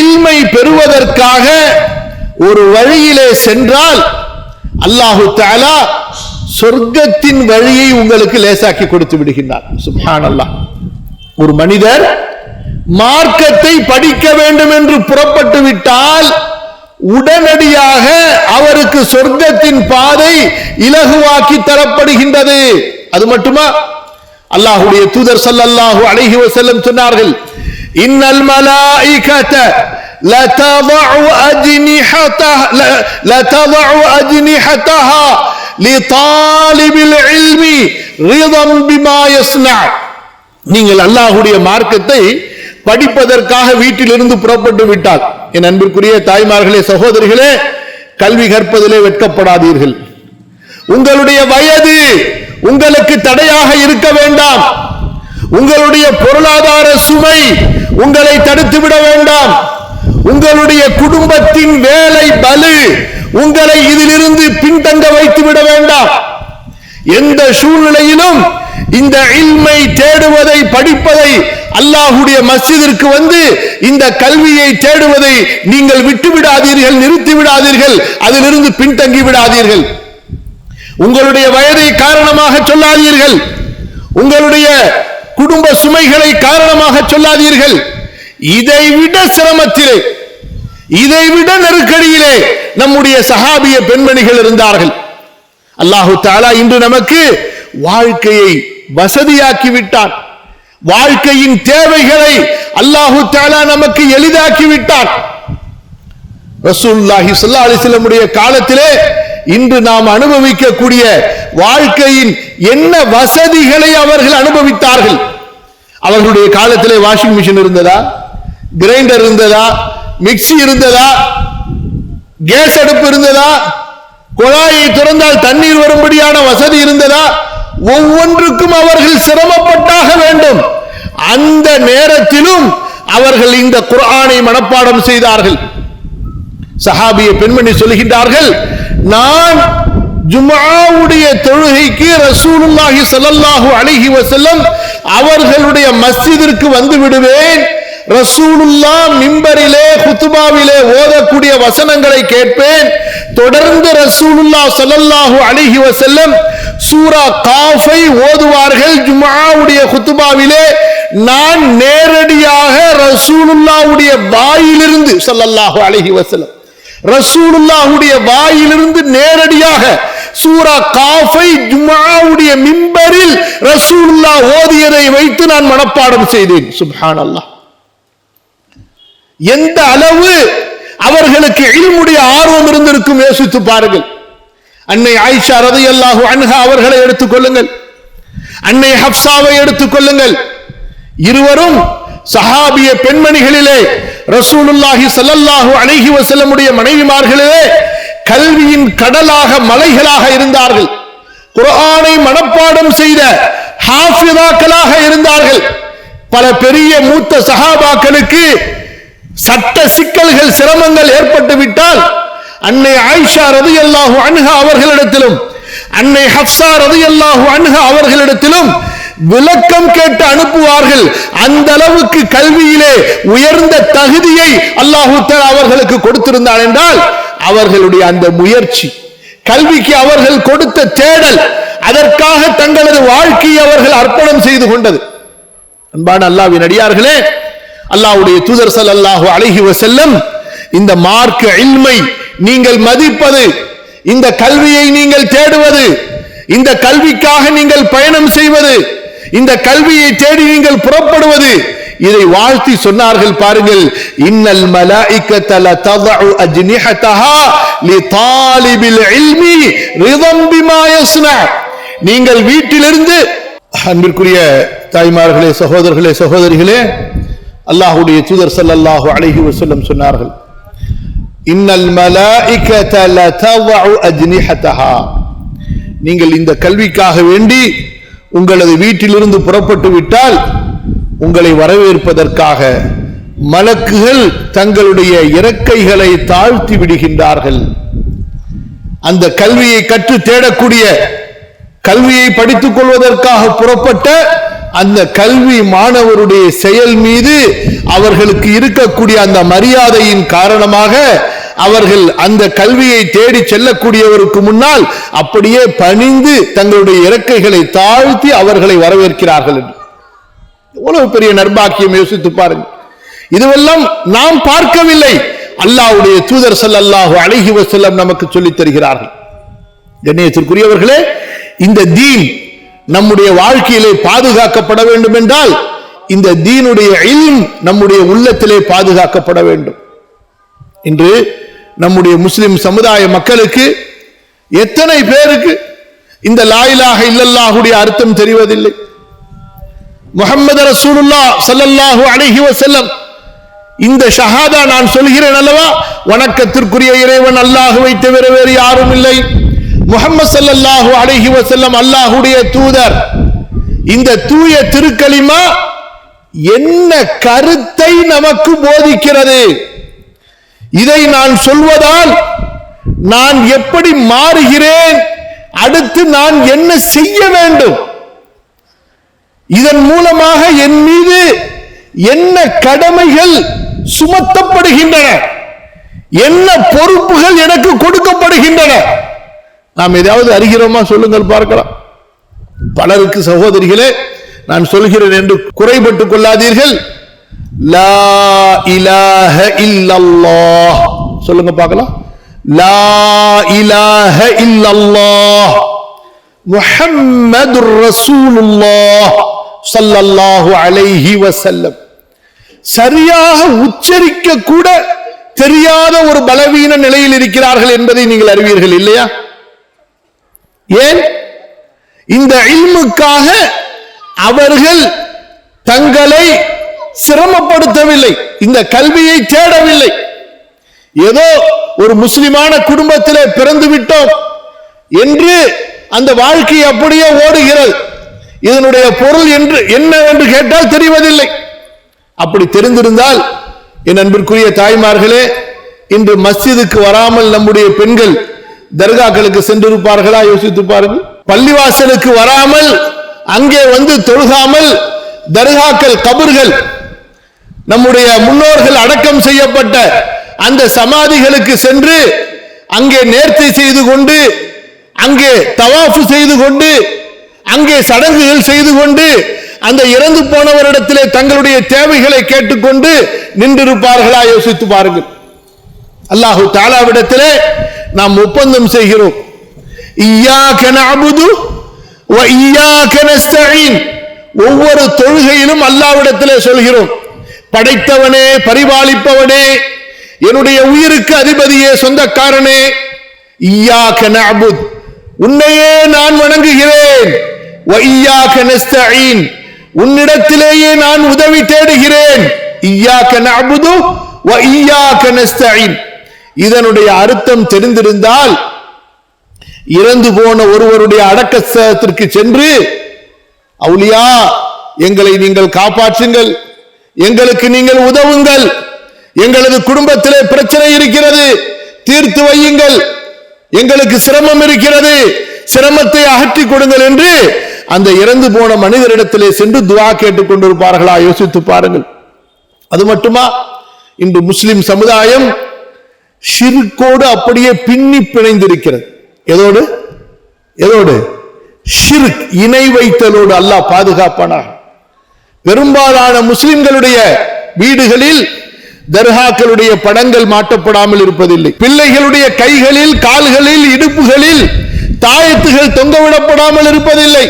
இல்மை பெறுவதற்காக ஒரு வழியிலே சென்றால் அல்லாஹு தஆலா சொர்க்கத்தின் வழியை உங்களுக்கு லேசாக்கி கொடுத்து விடுகின்றார். சுப்ஹானல்லாஹ். ஒரு மனிதர் மார்க்கத்தை படிக்க வேண்டும் என்று புறப்பட்டு விட்டால் உடனடியாக அவருக்கு சொர்க்கத்தின் பாதை இலகுவாக்கி தரப்படுகின்றது. அது மட்டுமா, அல்லாஹ்வுடைய தூதர் ஸல்லல்லாஹு அலைஹி வஸல்லம் சொன்னார்கள், இன்னல் மலாயிகத லதضع أجنحتها لطالب العلم رضا بما يصنع. நீங்கள் அல்லாஹ்வுடைய மார்க்கத்தை படிப்பதற்காக வீட்டிலிருந்து புறப்பட்டு விட்டால், என் அன்பிற்குரிய தாய்மார்களே, சகோதரிகளே, கல்வி கற்பதிலே வெட்கப்படாதீர்கள். உங்களுடைய வயது உங்களுக்கு தடையாக இருக்க வேண்டாம். உங்களுடைய பொருளாதார சுமை உங்களை தடுத்து விட வேண்டாம். உங்களுடைய குடும்பத்தின் வேலை பலு உங்களை இதிலிருந்து பின்தங்க வைத்து விட வேண்டாம். எந்த சூழ்நிலையிலும் இந்த இல்மை தேடுவதை, படிப்பதை, அல்லாஹ்வுடைய மஸ்ஜிதிற்கு வந்து இந்த கல்வியை தேடுவதை நீங்கள் விட்டுவிடாதீர்கள், நிறுத்தி விடாதீர்கள், அதிலிருந்து பின்தங்கி விடாதீர்கள். உங்களுடைய வயதை காரணமாக சொல்லாதீர்கள். உங்களுடைய குடும்ப சுமைகளை காரணமாக சொல்லாதீர்கள். இதைவிட சிரமத்திலே, இதைவிட நெருக்கடியிலே நம்முடைய சஹாபிய பெண்மணிகள் இருந்தார்கள். அல்லாஹு தஆலா இன்று நமக்கு வாழ்க்கையை வசதியாக்கி விட்டான். வாழ்க்கையின் தேவைகளை அல்லாஹு தஆலா நமக்கு எளிதாக்கி விட்டான். ரசூலுல்லாஹி ஸல்லல்லாஹு அலைஹி வஸல்லம் உடைய காலத்திலே இன்று நாம் அனுபவிக்கக்கூடிய வாழ்க்கையின் என்ன வசதிகளை அவர்கள் அனுபவித்தார்கள். அவர்களுடைய காலத்திலே வாஷிங் மிஷின் இருந்ததா, கிரைண்டர் இருந்ததா, மிக்சி இருந்ததா, கேஸ் அடுப்பு இருந்ததா, குழாயை திறந்தால் தண்ணீர் வரும்படியான வசதி இருந்ததா? ஒவ்வொன்றுக்கும் அவர்கள் சிரமப்பட்டாக வேண்டும். அந்த நேரத்திலும் அவர்கள் இந்த குர்ஆனை மனப்பாடம் செய்தார்கள். சஹாபிய பெண்மணி சொல்கின்றார்கள், நான் ஜும்ஆவுடைய தொழுகைக்கு ரசூலுல்லாஹி ஸல்லல்லாஹு அலைஹி வஸல்லம் அவர்களுடைய மஸ்ஜிதிற்கு வந்து விடுவேன். ரசூலுல்லாஹ் மிம்பரிலே குத்பாவிலே ஓதக்கூடிய வசனங்களை கேட்பேன். தொடர்ந்து ரசூலுல்லாஹ் ஸல்லல்லாஹு அலைஹி வஸல்லம் சூரா காஃபை ஓதுவார்கள் ஜும்ஆவுடைய குத்பாவிலே. நான் நேரடியாக ரசூலுல்லாஹ்வுடைய வாயிலிருந்து ஸல்லல்லாஹு அலைஹி வஸல்லம் ரசூலுல்லாஹ்வுடைய வாயிலிருந்து நேரடியாக சூரா காஃபை ஜும்ஆவுடைய மிம்பரில் ரசூலுல்லாஹ் ஓதியதை வைத்து நான் மனப்பாடம் செய்தேன். சுப்ஹானல்லாஹ். எந்த அளவு அவர்களுக்கு இல்முடைய ஆர்வம் இருந்திருக்கும் யோசித்து பாருங்கள். அன்னை ஆயிஷா ரலியல்லாஹு அன்ஹா அவர்களை எடுத்துக் கொள்ளுங்கள், அன்னை ஹப்சாவை எடுத்துக் கொள்ளுங்கள். இருவரும் சஹாபிய பெண்மணிகளிலே ரசூலுல்லாஹி ஸல்லல்லாஹு அலைஹி வஸல்லம் உடைய மனைவிமார்களிலே கல்வியின் கடலாக மலைகளாக இருந்தார்கள். குர்ஆனை மனப்பாடம் செய்த ஹாஃபிதாக்களாக இருந்தார்கள். பல பெரிய மூத்த சஹாபாக்களுக்கு சட்ட சிக்கல்கள் சிரமங்கள் ஏற்பட்டு விட்டால் அன்னை ஆயிஷா ரலியல்லாஹு அன்ஹா அவர்களிடத்திலும் அன்னை ஹப்ஸா ரலியல்லாஹு அன்ஹா அவர்களிடத்திலும் விளக்கம் கேட்டு அனுப்புவார்கள். அந்த அளவுக்கு கல்வியிலே உயர்ந்த தகுதியை அல்லாஹ் தஆலா அவர்களுக்கு கொடுத்திருந்தார் என்றால் அவர்களுடைய அந்த முயற்சி, கல்விக்கு அவர்கள் கொடுத்த தேடல், அதற்காக தங்களது வாழ்க்கையை அவர்கள் அர்ப்பணம் செய்து கொண்டது. அன்பான அல்லாஹ்வின் அடியார்களே, அல்லாஹ்வுடைய தூதர் ஸல்லல்லாஹு அலைஹி வஸல்லம் இந்த மார்க்க இல்மை நீங்கள் மதிப்பது, இந்த கல்வியை நீங்கள் தேடுவது, இந்த கல்விக்காக நீங்கள் பயணம் செய்வது, இந்த கல்வியை தேடி நீங்கள் புறப்படுவது, இதை வாழ்த்தி சொன்னார்கள். பாருங்கள், இன்னல் மலாயிகத லதضع அஜ்னிஹதஹா லிதாலிபில் இல்மி ரிதம் பிமா யஸ்னா. நீங்கள் வீட்டிலிருந்து, அன்பிற்குரிய தாய்மார்களே, சகோதரர்களே, சகோதரிகளே, அல்லாஹ்வுடைய தூதர் ஸல்லல்லாஹு அலைஹி வஸல்லம் சொன்னார்கள், இன்னல் மலாயிகத லதضع அஜ்னிஹதஹா. நீங்கள் இந்த கல்விக்காக வேண்டி உங்களது வீட்டிலிருந்து புறப்பட்டு விட்டால் உங்களை வரவேற்பதற்காக மலக்குகள் தங்களுடைய இறக்கைகளை தாழ்த்தி விடுகின்றார்கள். அந்த கல்வியை கற்று தேடக்கூடிய, கல்வியை படித்துக் கொள்வதற்காக புறப்பட்ட அந்த கல்வி மாணவருடைய செயல் மீது அவர்களுக்கு இருக்கக்கூடிய அந்த மரியாதையின் காரணமாக அவர்கள் அந்த கல்வியை தேடி செல்லக்கூடியவருக்கு முன்னால் அப்படியே பணிந்து தங்களுடைய இறக்கைகளை தாழ்த்தி அவர்களை வரவேற்கிறார்கள் என்று. எவ்வளவு பெரிய நற்பாக்கியம் யோசித்து பாருங்கள். இதுவெல்லாம் நாம் பார்க்கவில்லை, அல்லாஹ்வுடைய தூதர் ஸல்லல்லாஹு அலைஹி வஸல்லம் நமக்கு சொல்லித் தருகிறார்கள். கண்ணியத்திற்குரியவர்களே, இந்த தீன் நம்முடைய வாழ்க்கையிலே பாதுகாக்கப்பட வேண்டும் என்றால் இந்த தீனுடைய இல்ம் நம்முடைய உள்ளத்திலே பாதுகாக்கப்பட வேண்டும். இன்று நம்முடைய முஸ்லிம் சமுதாய மக்களுக்கு எத்தனை பேருக்கு இந்த லா இலாஹ இல்லல்லாஹுடைய அர்த்தம் தெரிவதில்லை. முஹம்மது ரசூலுல்லாஹ் ஸல்லல்லாஹு அலைஹி வஸல்லம், இந்த ஷஹாதா நான் சொல்கிறேன் அல்லவா, வணக்கத்திற்குரிய இறைவன் அல்லாஹ்வை தவிர வேறு யாரும் இல்லை, முஹம்மது ஸல்லல்லாஹு அலைஹி வஸல்லம் அல்லாஹ்வுடைய தூதர், இந்த தூய திருக்கலிமா என்ன கருத்தை நமக்கு போதிக்கிறது? இதை நான் சொல்வதால் நான் எப்படி மாறுகிறேன், அடுத்து நான் என்ன செய்ய வேண்டும், இதன் மூலமாக என் மீது என்ன கடமைகள் சுமத்தப்படுகின்றன, என்ன பொறுப்புகள் எனக்கு கொடுக்கப்படுகின்றன, நாம் ஏதாவது அறிகிறோமா? சொல்லுங்கள் பார்க்கலாம். பலருக்கு சகோதரிகளே நான் சொல்கிறேன் என்று குறைபட்டுக் கொள்ளாதீர்கள். லா இலாஹ இல்லல்லாஹ் சொல்லுங்க பார்க்கலாம். லா இலாஹ இல்லல்லாஹ் முஹம்மதுர் ரசூலுல்லாஹ் ஸல்லல்லாஹு அலைஹி வஸல்லம். சரியாக உச்சரிக்க கூட தெரியாத ஒரு பலவீன நிலையில் இருக்கிறார்கள் என்பதை நீங்கள் அறிவீர்கள் இல்லையா? ஏன்? இந்த இல்முக்காக அவர்கள் தங்களை சிரமப்படுத்தவில்லை, இந்த கல்வியை தேடவில்லை. ஏதோ ஒரு முஸ்லிமான குடும்பத்திலே பிறந்து விட்டோம் என்று அந்த வாழ்க்கை அப்படியே ஓடுகிறது. இதனுடைய பொருள் என்னவென்று கேட்டால் தெரிவதில்லை. அப்படி தெரிந்திருந்தால் என் அன்பிற்குரிய தாய்மார்களே, இன்று மஸ்ஜிதுக்கு வராமல் நம்முடைய பெண்கள் தர்காக்களுக்கு சென்றிருப்பார்களா? யோசித்து பாருங்கள். பள்ளிவாசலுக்கு வராமல் அங்கே வந்து தொழுகாமல் தர்காக்கள், கபர்கள், நம்முடைய முன்னோர்கள் அடக்கம் செய்யப்பட்ட அந்த சமாதிகளுக்கு சென்று அங்கே நேர்ச்சை செய்து கொண்டு, அங்கே தவாஃப் செய்து கொண்டு, அங்கே சடங்குகள் செய்து கொண்டு, அந்த இறந்து போனவரிடத்திலே தங்களுடைய தேவைகளை கேட்டுக்கொண்டு நின்றிருப்பார்களா? யோசித்து பாருங்கள். அல்லாஹு தஆலாவிடத்திலே நாம் ஒப்பந்தம் செய்கிறோம். இய்யாக நஅபுது வ இய்யாக நஸ்தஈன். ஒவ்வொரு தொழுகையிலும் அல்லாஹ்விடத்திலே சொல்கிறோம், படைத்தவனே, பரிபாலிப்பவனே, என்னுடைய உயிருக்கு அதிபதியே, சொந்தக்காரனே, இய்யாக நஅபுத், உன்னையே நான் வணங்குகிறேன். வ இய்யாக நஸ்தஈன், உன்னிடத்திலேயே நான் உதவி தேடுகிறேன். இய்யாக நஅபுது வ இய்யாக நஸ்தஈன். இதனுடைய அர்த்தம் தெரிந்திருந்தால் இறந்து போன ஒருவருடைய அடக்கத்திற்கு சென்று, அவுலியா எங்களை நீங்கள் காப்பாற்றுங்கள், எங்களுக்கு நீங்கள் உதவுங்கள், எங்களது குடும்பத்திலே பிரச்சனை இருக்கிறது, தீர்த்து வையுங்கள், எங்களுக்கு சிரமம் இருக்கிறது, சிரமத்தை அகற்றி கொடுங்கள் என்று அந்த இறந்து போன மனிதரிடத்திலே சென்று துஆ கேட்டுக் கொண்டிருப்பார்களா? யோசித்து பாருங்கள். அது மட்டுமா, இன்று முஸ்லிம் சமுதாயம் ஷிர்கோடு அப்படியே பின்னி பிணைந்திருக்கிறது. எதோடு? எதோடு? ஷிர்க், இணை வைத்தலோடு. அல்லாஹ் பாதுகாப்பானாக. பெரும்பாலான முஸ்லிம்களுடைய வீடுகளில் தர்காக்களுடைய படங்கள் மாட்டப்படாமல் இருப்பதில்லை. பிள்ளைகளுடைய கைகளில், கால்களில், இடுப்புகளில் தாயத்துகள் தொங்கவிடப்படாமல் இருப்பதில்லை.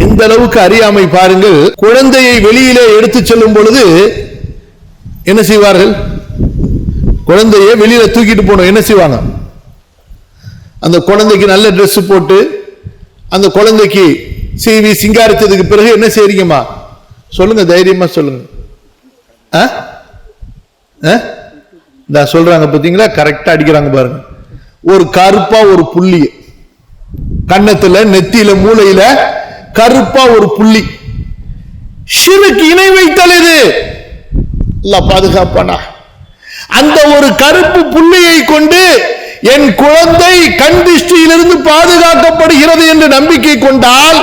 எந்த அளவுக்கு அறியாமை பாருங்கள். குழந்தையை வெளியிலே எடுத்துச் செல்லும் பொழுது என்ன செய்வார்கள்? குழந்தையை வெளியில தூக்கிட்டு போனோம், என்ன செய்வாங்க? அந்த குழந்தைக்கு நல்ல ட்ரெஸ் போட்டு அந்த குழந்தைக்கு சீவி சிங்காரித்ததுக்கு பிறகு என்ன செய்றீங்கம்மா? சொல்லுங்க, தைரியமா சொல்லுங்க. சொல்றாங்க பாத்தீங்களா, கரெக்டா அடிக்கிறாங்க பாருங்க. ஒரு கருப்பா ஒரு புள்ளி கன்னத்துல, நெத்தியில, மூளையில கருப்பா ஒரு புள்ளி. ஷிர்க், இணை வைத்தல். இது அல்லாஹ் பாதுகாப்பானா. அந்த ஒரு கருப்பு புள்ளியை கொண்டு என் குழந்தை கண் திருஷ்டியிலிருந்து பாதுகாக்கப்படுகிறது என்று நம்பிக்கை கொண்டால்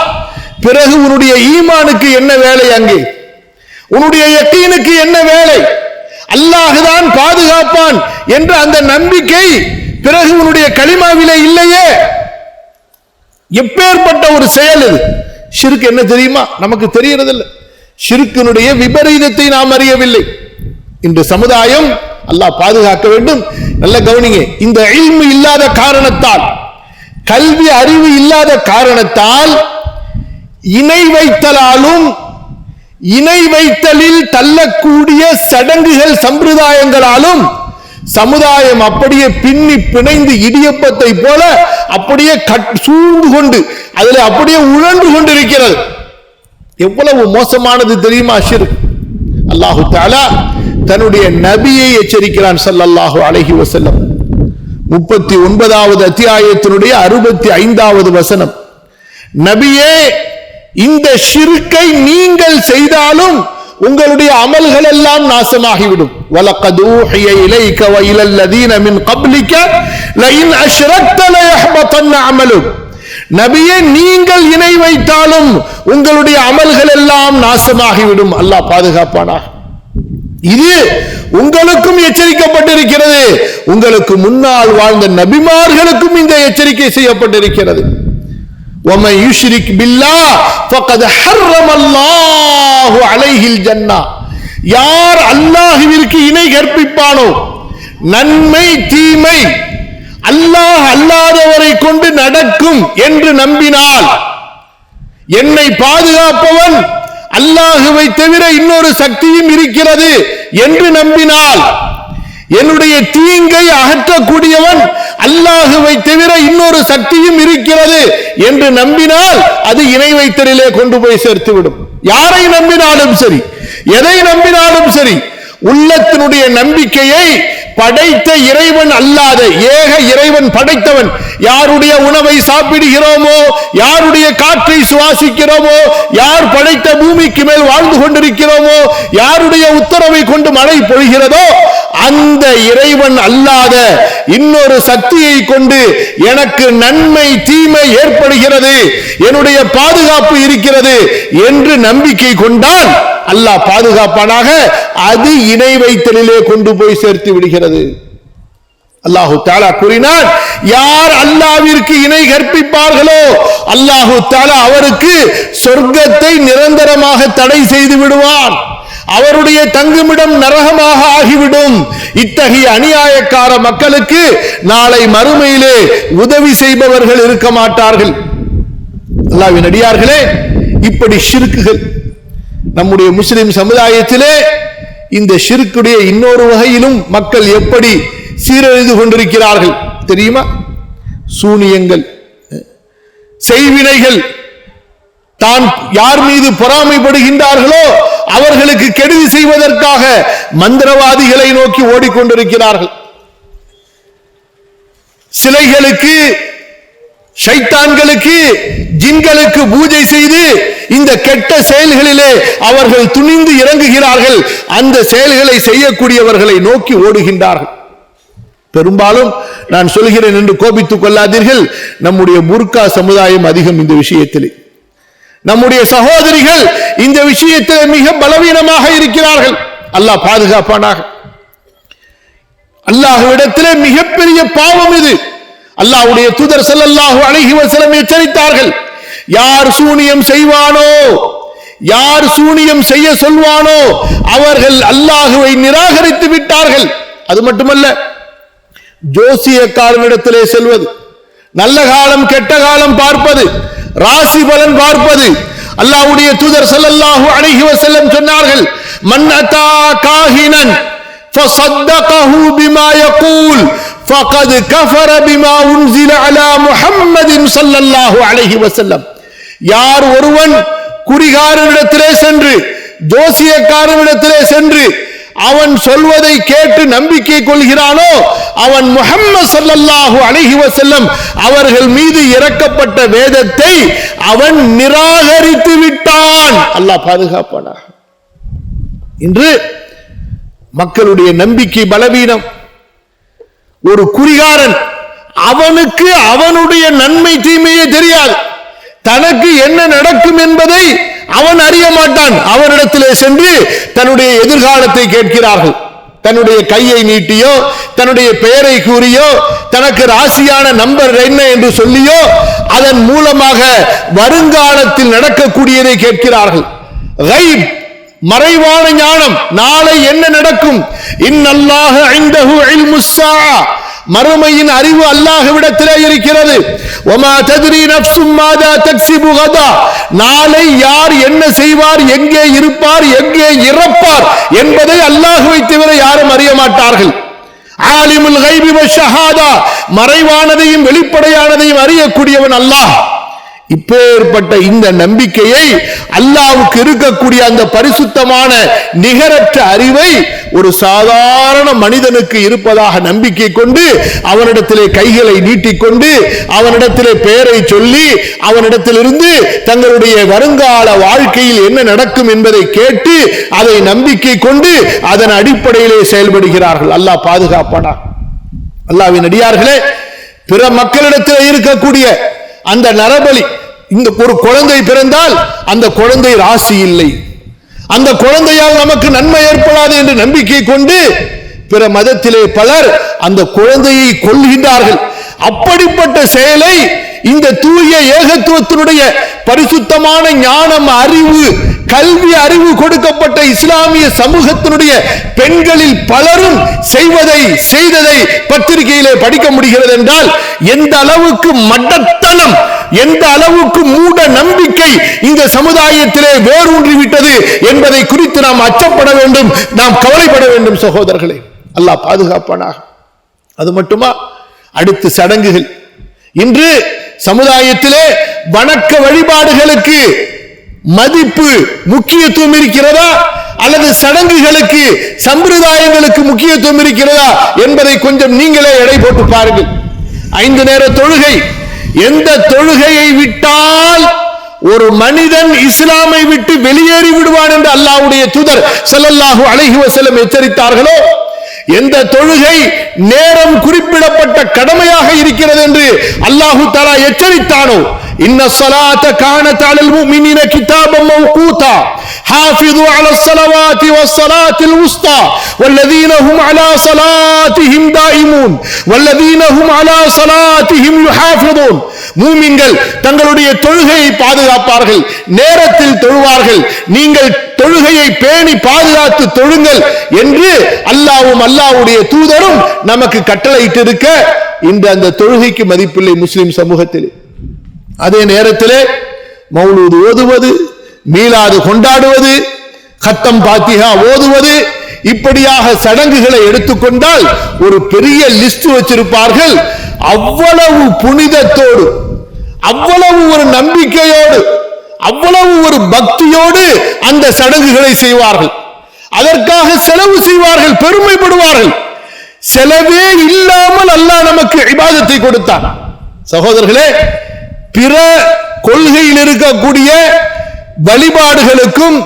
பிறகு உன்னுடைய ஈமானுக்கு என்ன வேலை? அங்கே உன்னுடைய யக்கீனுக்கு என்ன வேலை? அல்லாஹ்தான் பாதுகாப்பான் என்ற அந்த நம்பிக்கை பிறகு உன்னுடைய கலிமாவிலே இல்லையே. எப்பேற்பட்ட ஒரு செயல் இது! ஷிர்க் என்ன தெரியுமா? நமக்கு தெரியறதில்லை. ஷிர்க்கினுடைய விபரீதத்தை நாம் அறியவில்லை. இன்று சமுதாயம், அல்லாஹ் பாதுகாக்க வேண்டும். நல்ல கவனிங்க. இந்த இல்மு இல்லாத காரணத்தால், கல்வி அறிவு இல்லாத காரணத்தால், இணை வைத்தலாலும் இணை வைத்தலில் தள்ளக்கூடிய சடங்குகள், சம்பிரதாயங்களாலும் சமுதாயம் அப்படியே பின்னி பிணைந்து இடியப்பத்தை போல அப்படியே சூழ்ந்து கொண்டு அதில் அப்படியே உழன்று கொண்டிருக்கிறது. எவ்வளவு மோசமானது தெரியுமா ஷிர்க்? அல்லாஹு தஆலா தன்னுடைய நபியை எச்சரிக்கிறான் ஸல்லல்லாஹு அலைஹி வஸல்லம். 39வது அத்தியாயத்தினுடைய 65வது வசனம். நபியே, இந்த ஷிர்க்கை நீங்கள் செய்தாலும் உங்களுடைய அமல்கள் எல்லாம் நாசமாகிவிடும். வலகத் ஊஹிய இலைக வ இலல்லதீன மின் கப்லிக லஇன் அஷ்ரக்த லயஹ்பதன்ன அமலுக். நபியே, நீங்கள் இணை வைத்தாலும் உங்களுடைய அமல்கள் எல்லாம் நாசமாகிவிடும். அல்லாஹ் பாதுகாப்பானாக. இது உங்களுக்கும் எச்சரிக்கப்பட்டிருக்கிறது, உங்களுக்கு முன்னால் வாழ்ந்த நபிமார்களுக்கும் இந்த எச்சரிக்கை செய்யப்பட்டிருக்கிறது. وَمَنْ يُشْرِكْ بِاللَّهِ فَقَدْ حَرَّمَ اللَّهُ عَلَيْهِ الْجَنَّةَ. யார் அல்லாஹ்விற்கு இணை கற்பிப்பானோ, நன்மை தீமை அல்லாஹ் அல்லாதவரை கொண்டு நடக்கும் என்று நம்பினால், என்னை பாதுகாப்பவன் அல்லாஹுவை தவிர இன்னொரு சக்தியும் இருக்கிறது என்று நம்பினால், என்னுடைய தீங்கை அகற்றக்கூடியவன் அல்லாஹுவை தவிர இன்னொரு சக்தியும் இருக்கிறது என்று நம்பினால், அது இணை வைத்தலிலே கொண்டு போய் சேர்த்துவிடும். யாரை நம்பினாலும் சரி, எதை நம்பினாலும் சரி, உள்ளத்தினுடைய நம்பிக்கையை படைத்த இறைவன் அல்லாத ஏக இறைவன் படைத்தவன், யாருடைய உணவை சாப்பிடுகிறோமோ, யாருடைய காற்றை சுவாசிக்கிறோமோ, யார் படைத்த பூமிக்கு மேல் வாழ்ந்து கொண்டிருக்கிறோமோ, யாருடைய உத்தரவை கொண்டு மழை பொழிகிறதோ, அந்த இறைவன் அல்லாத இன்னொரு சக்தியை கொண்டு எனக்கு நன்மை தீமை ஏற்படுகிறது, என்னுடைய பாதுகாப்பு இருக்கிறது என்று நம்பிக்கை கொண்டால் அல்லாஹ் பாதுகாப்பானாக, அது இணை வைத்தலிலே கொண்டு போய் சேர்த்து விடுகிறது. அல்லாஹு தஆலா கூறினான், யார் அல்லாஹ்விற்கு இணை கற்பிப்பார்களோ அல்லாஹு தஆலா அவருக்கு சொர்க்கத்தை நிரந்தரமாக தடை செய்து விடுவான், அவருடைய தங்குமிடம் நரகமாக ஆகிவிடும். இத்தகைய அநியாயக்கார மக்களுக்கு நாளை மறுமையிலே உதவி செய்பவர்கள் இருக்க மாட்டார்கள். அல்லாஹ்வின் அடியார்களே, இப்படி ஷிர்க்குகள் நம்முடைய முஸ்லிம் சமுதாயத்திலே இந்த ஷிர்க்குடைய இன்னொரு வகையிலும் மக்கள் எப்படி சீரழிந்து கொண்டிருக்கிறார்கள் தெரியுமா? சூனியங்கள், செய்வினைகள், தான் யார் மீது பொறாமைப்படுகின்றார்களோ அவர்களுக்கு கெடுதி செய்வதற்காக மந்திரவாதிகளை நோக்கி ஓடிக்கொண்டிருக்கிறார்கள். சிலைகளுக்கு, ஷைத்தான்களுக்கு, ஜின்களுக்கு பூஜை செய்து இந்த கெட்ட செயல்களிலே அவர்கள் துணிந்து இறங்குகிறார்கள். அந்த செயல்களை செய்யக்கூடியவர்களை நோக்கி ஓடுகின்றார்கள். பெரும்பாலும் நான் சொல்கிறேன் என்று கோபித்துக் கொள்ளாதீர்கள், நம்முடைய புர்கா சமுதாயம் அதிகம் இந்த விஷயத்திலே. நம்முடைய சகோதரிகள் இந்த விஷயத்தில் மிக பலவீனமாக இருக்கிறார்கள். அல்லாஹ் பாதுகாப்பானாக. அல்லாஹ்விடத்திலே மிகப்பெரிய பாவம் இது. அல்லாஹ்வுடைய தூதர் ஸல்லல்லாஹு அலைஹி வஸல்லம் எச்சரித்தார்கள், யார் சூனியம் செய்வானோ, யார் சூனியம் செய்ய சொல்வானோ அவர்கள் அல்லாஹ்வை நிராகரித்து விட்டார்கள். அது மட்டுமல்ல, ஜோசியக்காரனிடத்திலே செல்வது, நல்ல காலம் கெட்ட காலம் பார்ப்பது, ராசி பலன் பார்ப்பது. அல்லாஹ்வுடைய தூதர் ஸல்லல்லாஹு அலைஹி வஸல்லம் சொன்னார்கள், மன் அத்தா காஹினன் ஃபஸத்தகஹு பிமா யகூல் ஃபகத் கஃபர பிமா உன்ஸில அலா முஹம்மதின் ஸல்லல்லாஹு அலைஹி வஸல்லம். யார் ஒருவன் குறிகாரனிடத்திலே சென்று, ஜோசியக்காரனிடத்திலே சென்று அவன் சொல்வதை கேட்டு நம்பிக்கை கொள்கிறானோ அவன் முஹம்மது ஸல்லல்லாஹு அலைஹி வஸல்லம் அவர்கள் மீது இறக்கப்பட்ட வேதத்தை அவன் நிராகரித்து விட்டான். அல்லாஹ் பாதுகாப்பானாக. இன்று மக்களுடைய நம்பிக்கை பலவீனம். ஒரு குறிகாரன், அவனுக்கு அவனுடைய நன்மை தீமையே தெரியாது, தனக்கு என்ன நடக்கும் என்பதை அவன் அறிய மாட்டான். அவரிடத்திலே சென்று தன்னுடைய எதிர்காலத்தை கேட்கிறார்கள். தன்னுடைய கையை நீட்டியோ, தன்னுடைய பெயரை கூறியோ, தனக்கு ராசியான நம்பர் என்ன என்று சொல்லியோ அதன் மூலமாக வருங்காலத்தில் நடக்கக்கூடியதை கேட்கிறார்கள். கைப், மறைவான ஞானம், நாளை என்ன நடக்கும். இன்னல்லாஹ இன்தஹு இல்முஸ் ஸாஅ, மறுமையின் அறிவு அல்லாஹ்விடத்திலே இருக்கிறது. வமா தத்ரி நஃப்சும் மாதா தக்ஸிபு கதா, நாளை யார் என்ன செய்வார், எங்கே இருப்பார், எங்கே இறப்பார் என்பதை அல்லாஹ்வை தவிர யாரும் அறிய மாட்டார்கள். ஆலிமுல் கைபி வஷ்ஷஹாதா, மறைவானதையும் வெளிப்படையானதையும் அறியக்கூடியவன் அல்லாஹ். இப்பேற்பட்ட இந்த நம்பிக்கையை, அல்லாஹ்வுக்கு இருக்கக்கூடிய அந்த பரிசுத்தமான நிகரற்ற அறிவை ஒரு சாதாரண மனிதனுக்கு இருப்பதாக நம்பிக்கை கொண்டு அவனிடத்திலே கைகளை நீட்டிக்கொண்டு அவனிடத்திலே பெயரை சொல்லி அவனிடத்திலிருந்து தங்களுடைய வருங்கால வாழ்க்கையில் என்ன நடக்கும் என்பதை கேட்டு அதை நம்பிக்கை கொண்டு அதன் அடிப்படையிலே செயல்படுகிறார்கள். அல்லாஹ் பாதுகாப்பானா. அல்லாஹ்வின் அடியார்களே, பிற மக்களிடத்தில் இருக்கக்கூடிய அந்த நரபலி, இந்த ஒரு குழந்தை பிறந்தால் அந்த குழந்தை ராசி இல்லை, அந்த குழந்தையால் நமக்கு நன்மை ஏற்படாது என்று நம்பிக்கை கொண்டு பிற மதத்திலே பலர் அந்த குழந்தையை கொல்கின்றார்கள். அப்படிப்பட்ட செயலை இந்த தூய ஏகத்துவத்தினுடைய பரிசுத்தமான ஞானம், அறிவு, கல்வி அறிவு கொடுக்கப்பட்ட இஸ்லாமிய சமூகத்தினுடைய பெண்களில் பலரும் செய்ததை பத்திரிகையிலே படிக்க முடிகிறது என்றால் எந்த அளவுக்கு மடத்தனம், எந்த அளவுக்கு மூட நம்பிக்கை இந்த சமுதாயத்திலே வேரூன்றிவிட்டது என்பதை குறித்து நாம் அச்சப்பட வேண்டும், நாம் கவலைப்பட வேண்டும் சகோதரர்களே. அல்லாஹ் பாதுகாப்பானாக. அது மட்டுமா, அடுத்து சடங்குகள். இன்று சமுதாயத்திலே வணக்க வழிபாடுகளுக்கு மதிப்பு, முக்கியத்துவம் இருக்கிறதா அல்லது சடங்குகளுக்கு, சம்பிரதாயங்களுக்கு முக்கியத்துவம் இருக்கிறதா என்பதை கொஞ்சம் நீங்களே எடை போட்டு பாருங்கள். 5 நேர தொழுகை, எந்த தொழுகையை விட்டால் ஒரு மனிதன் இஸ்லாமை விட்டு வெளியேறி விடுவான் என்று அல்லாஹ்வுடைய தூதர் ஸல்லல்லாஹு அலைஹி வஸல்லம் எச்சரித்தார்களோ, எந்த தொழுகை நேரம் குறிப்பிடப்பட்ட கடமையாக இருக்கிறது என்று அல்லாஹு தஆலா எச்சரித்தானோ, இன்ன ஸலாத்த கானத் அலல் முஃமினீன கிதாபம் மவ்கூதா ஹாஃபிது அலஸ் ஸலவாத்தி வஸ்ஸலாத்தில் உஸ்தா வல்லதீன ஹும் அலா ஸலாத்திஹிம் தாயிமூன் வல்லதீன ஹும் அலா ஸலாத்திஹிம் யுஹாஃபிதுன். மூமின்கள் தங்களுடைய தொழுகையை பாதுகாப்பார்கள், நேரத்தில் தொழுவார்கள், நீங்கள் தொழுகையை பேணி பாதுகாத்து தொழுங்கள் என்று அல்லாஹ்வும் அல்லாஹ்வுடைய தூதரும் நமக்கு கட்டளையிட்டிருக்க இந்த அந்த தொழுகைக்கு மதிப்பில்லை முஸ்லிம் சமூகத்தில். அதே நேரத்திலே மௌலூத் ஓதுவது, மீலாது கொண்டாடுவது, கத்தம் பாத்திஹா ஓதுவது, இப்படியாக சடங்குகளை எடுத்துக்கொண்டால் ஒரு பெரிய லிஸ்ட் வச்சிருப்பார்கள். அவ்வளவு புனிதத்தோடு, அவ்வளவு ஒரு நம்பிக்கையோடு, அவ்வளவு ஒரு பக்தியோடு அந்த சடங்குகளை செய்வார்கள். அதற்காக செலவு செய்வார்கள், பெருமைப்படுவார்கள். செலவே இல்லாமல் அல்லாஹ் நமக்கு இபாதத்தை கொடுத்தான். சகோதரர்களே, பிற கொள்கையில் இருக்கக்கூடிய வழிபாடுகளுக்கும்